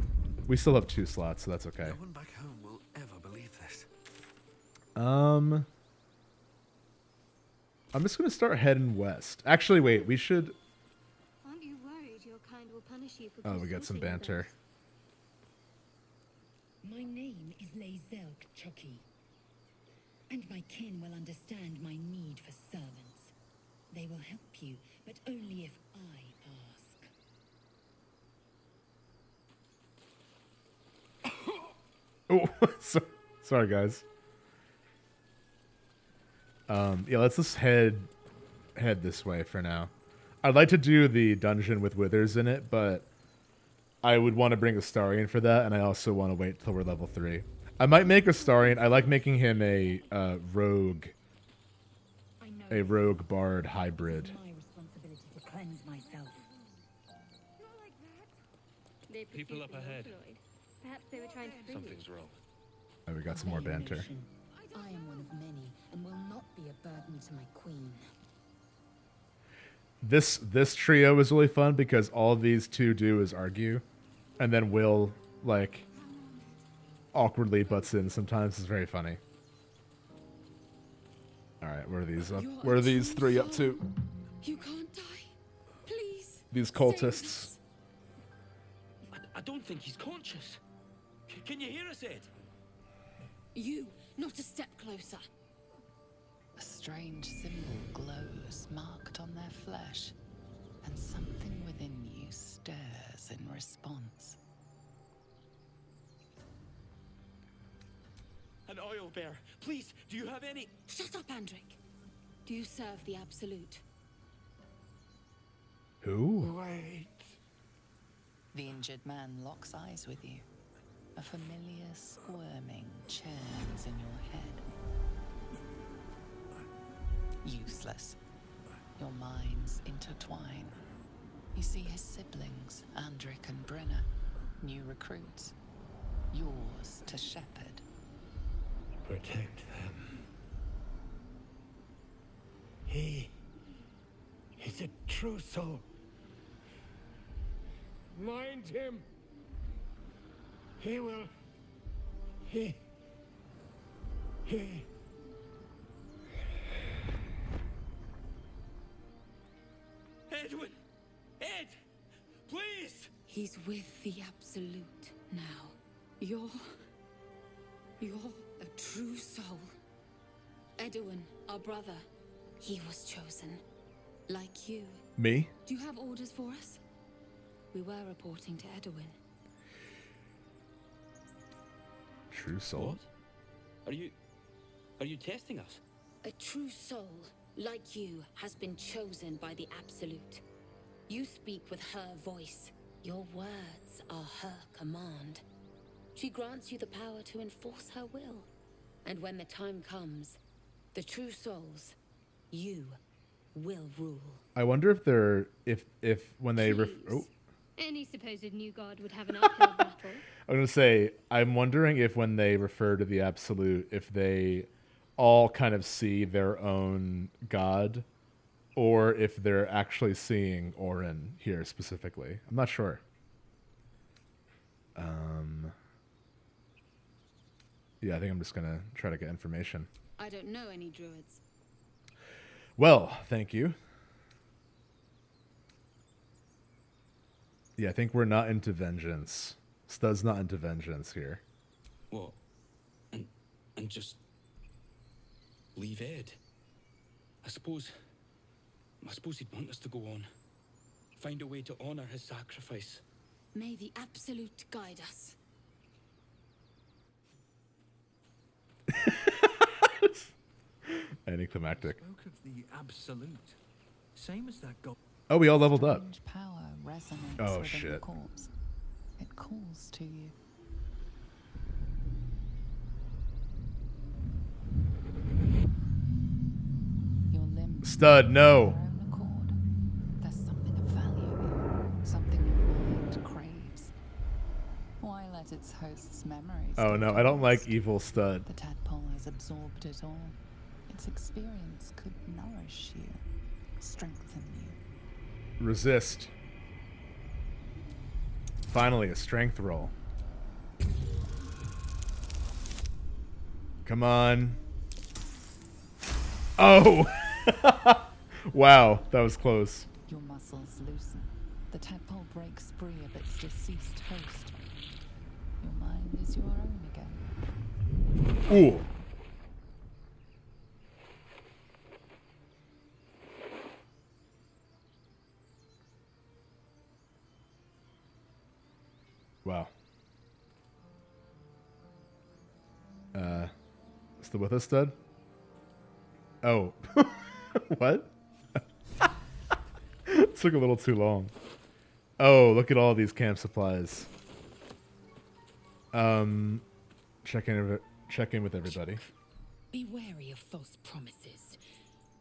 we still have 2 slots, so that's okay. No one back home will ever believe this. I'm just gonna start heading west. Actually, wait, we should... Aren't you worried your kind will punish you for Oh, we got some consulting with banter. us? My name is Lae'zelk Chucky, and my kin will understand my need for servants. They will help you, but only if I ask. Oh, sorry guys. Yeah, let's just head this way for now. I'd like to do the dungeon with withers in it, but I would want to bring Astarion for that, and I also want to wait till we're level 3. I might make Astarion. I like making him a rogue bard hybrid. My responsibility to cleanse myself. People up ahead. Perhaps they were trying to free Something's wrong. Oh, we got some more banter. I am one of many, and will not be a burden to my queen. This trio is really fun because all these two do is argue, and then Will like awkwardly butts in sometimes. It's very funny. All right, where are these up? Where are these 3 up to? You can't die. Please. These cultists. I don't think he's conscious. Can you hear us, Ed? You, not a step closer. A strange symbol glows, marked on their flesh, and something within you stirs in response. An oil bear. Please, do you have any... Shut up, Andric. Do you serve the Absolute? Who? Wait. The injured man locks eyes with you. A familiar squirming churns in your head. Useless. Your minds intertwine. You see his siblings, Andric and Brenna, new recruits. yours to shepherd. Protect them. He is a true soul. Mind him. He will. He. Edwin! Ed! Please! He's with the Absolute now. You're a true soul. Edwin, our brother, he was chosen. Like you. Me? Do you have orders for us? We were reporting to Edwin. True soul? Are you testing us? A true soul, like you, has been chosen by the Absolute. You speak with her voice. Your words are her command. She grants you the power to enforce her will. And when the time comes, the true souls, you, will rule. I wonder if they're if when they Any supposed new god would have an uphill battle. I'm gonna say I'm wondering if when they refer to the Absolute, if they all kind of see their own god, or if they're actually seeing Orin here specifically. I'm not sure. Yeah, I think I'm just gonna try to get information. I don't know any druids. Well, thank you. Yeah, I think we're not into vengeance. Stud's not into vengeance here. What? And just leave Ed? I suppose he'd want us to go on. Find a way to honor his sacrifice. May the Absolute guide us. Anticlimactic. Spoke of the Absolute. Same as that god. Oh, we all leveled up. Strange power resonates Oh, within the shit. corpse. It calls to you. Your limbs Stud, no. their own accord. There's something of value here, something your mind craves. Why let its host's memories Oh go no, to I don't waste? like evil Stud. The tadpole has absorbed it all. Its experience could nourish you, strengthen you. Resist. Finally, a strength roll. Come on. Oh! Wow, that was close. Your muscles loosen. The tadpole breaks free of its deceased host. Your mind is your own again. Ooh. Wow. Still with us, Stud? Oh. What? Took a little too long. Oh, look at all these camp supplies. Check in with everybody. Be wary of false promises.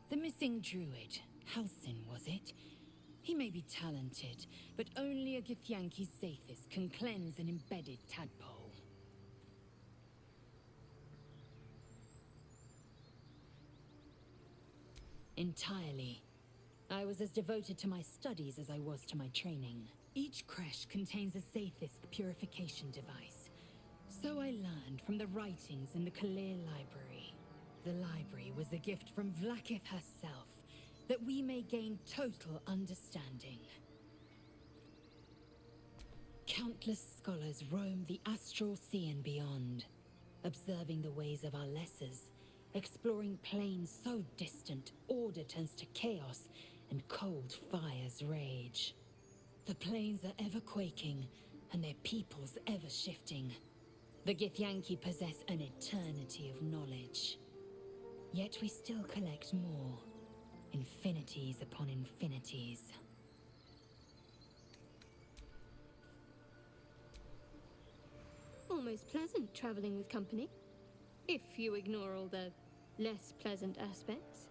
The missing druid, Halsin, was it? He may be talented, but only a Githyanki Zathis can cleanse an embedded tadpole. Entirely. I was as devoted to my studies as I was to my training. Each creche contains a Zathis purification device. So I learned from the writings in the Kalir Library. The library was a gift from Vlaakith herself, that we may gain total understanding. Countless scholars roam the astral sea and beyond, observing the ways of our lessers, exploring planes so distant order turns to chaos and cold fires rage. The planes are ever quaking, and their peoples ever shifting. The Githyanki possess an eternity of knowledge. Yet we still collect more. Infinities upon infinities. Almost pleasant traveling with company, if you ignore all the less pleasant aspects.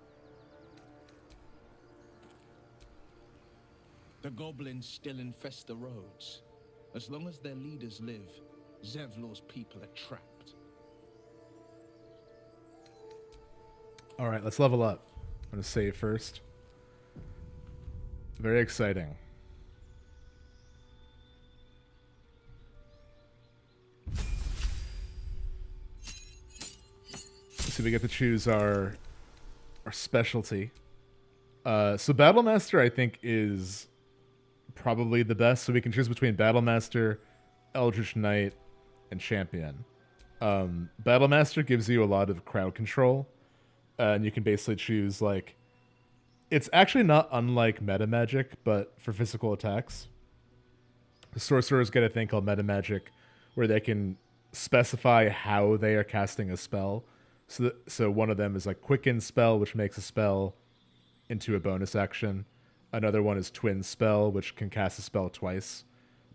The goblins still infest the roads. As long as their leaders live, Zevlor's people are trapped. All right, let's level up. I'm going to save first. Very exciting. So we get to choose our specialty. So Battlemaster, I think, is probably the best. So we can choose between Battlemaster, Eldritch Knight, and Champion. Battlemaster gives you a lot of crowd control. And you can basically choose, like... It's actually not unlike meta magic, but for physical attacks. The sorcerers get a thing called meta magic, where they can specify how they are casting a spell. So one of them is like Quicken Spell, which makes a spell into a bonus action. Another one is Twin Spell, which can cast a spell twice.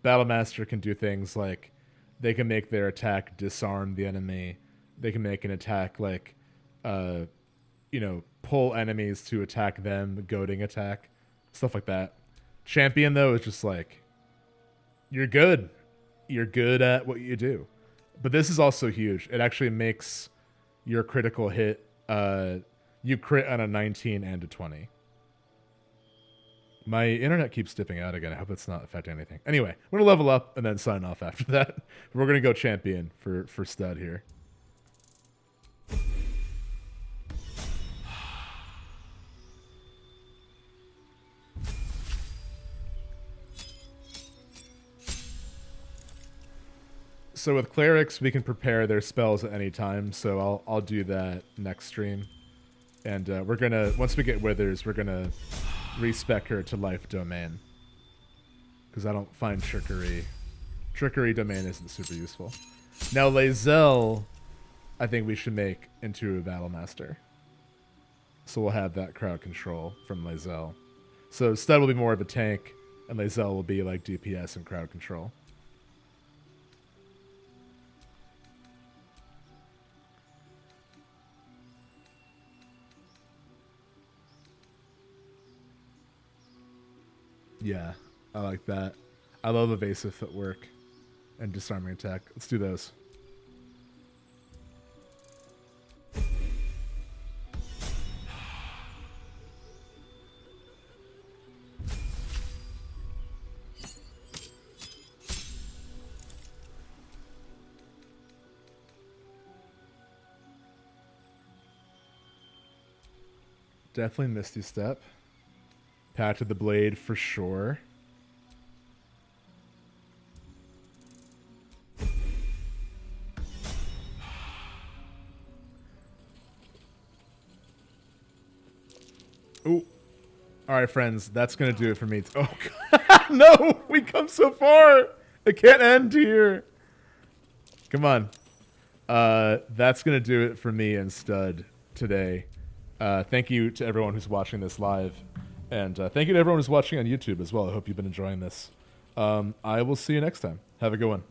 Battlemaster can do things like they can make their attack disarm the enemy. They can make an attack like... pull enemies to attack them, goading attack, stuff like that. Champion, though, is just like, you're good. You're good at what you do. But this is also huge. It actually makes your critical hit, you crit on a 19 and a 20. My internet keeps dipping out again. I hope it's not affecting anything. Anyway, we're going to level up and then sign off after that. We're going to go champion for Stuhd here. So with clerics, we can prepare their spells at any time. So I'll do that next stream, and we're gonna once we get Withers, we're gonna respec her to life domain because I don't find trickery domain isn't super useful. Now Lae'zel, I think we should make into a Battlemaster. So we'll have that crowd control from Lae'zel. So Stuhd will be more of a tank, and Lae'zel will be like DPS and crowd control. Yeah, I like that. I love evasive footwork and disarming attack. Let's do those. Definitely Misty Step. Path to the Blade for sure. Ooh. All right, friends. That's going to do it for me. Oh, God. No! We come so far! It can't end here. Come on. That's going to do it for me and Stuhd today. Thank you to everyone who's watching this live. And thank you to everyone who's watching on YouTube as well. I hope you've been enjoying this. I will see you next time. Have a good one.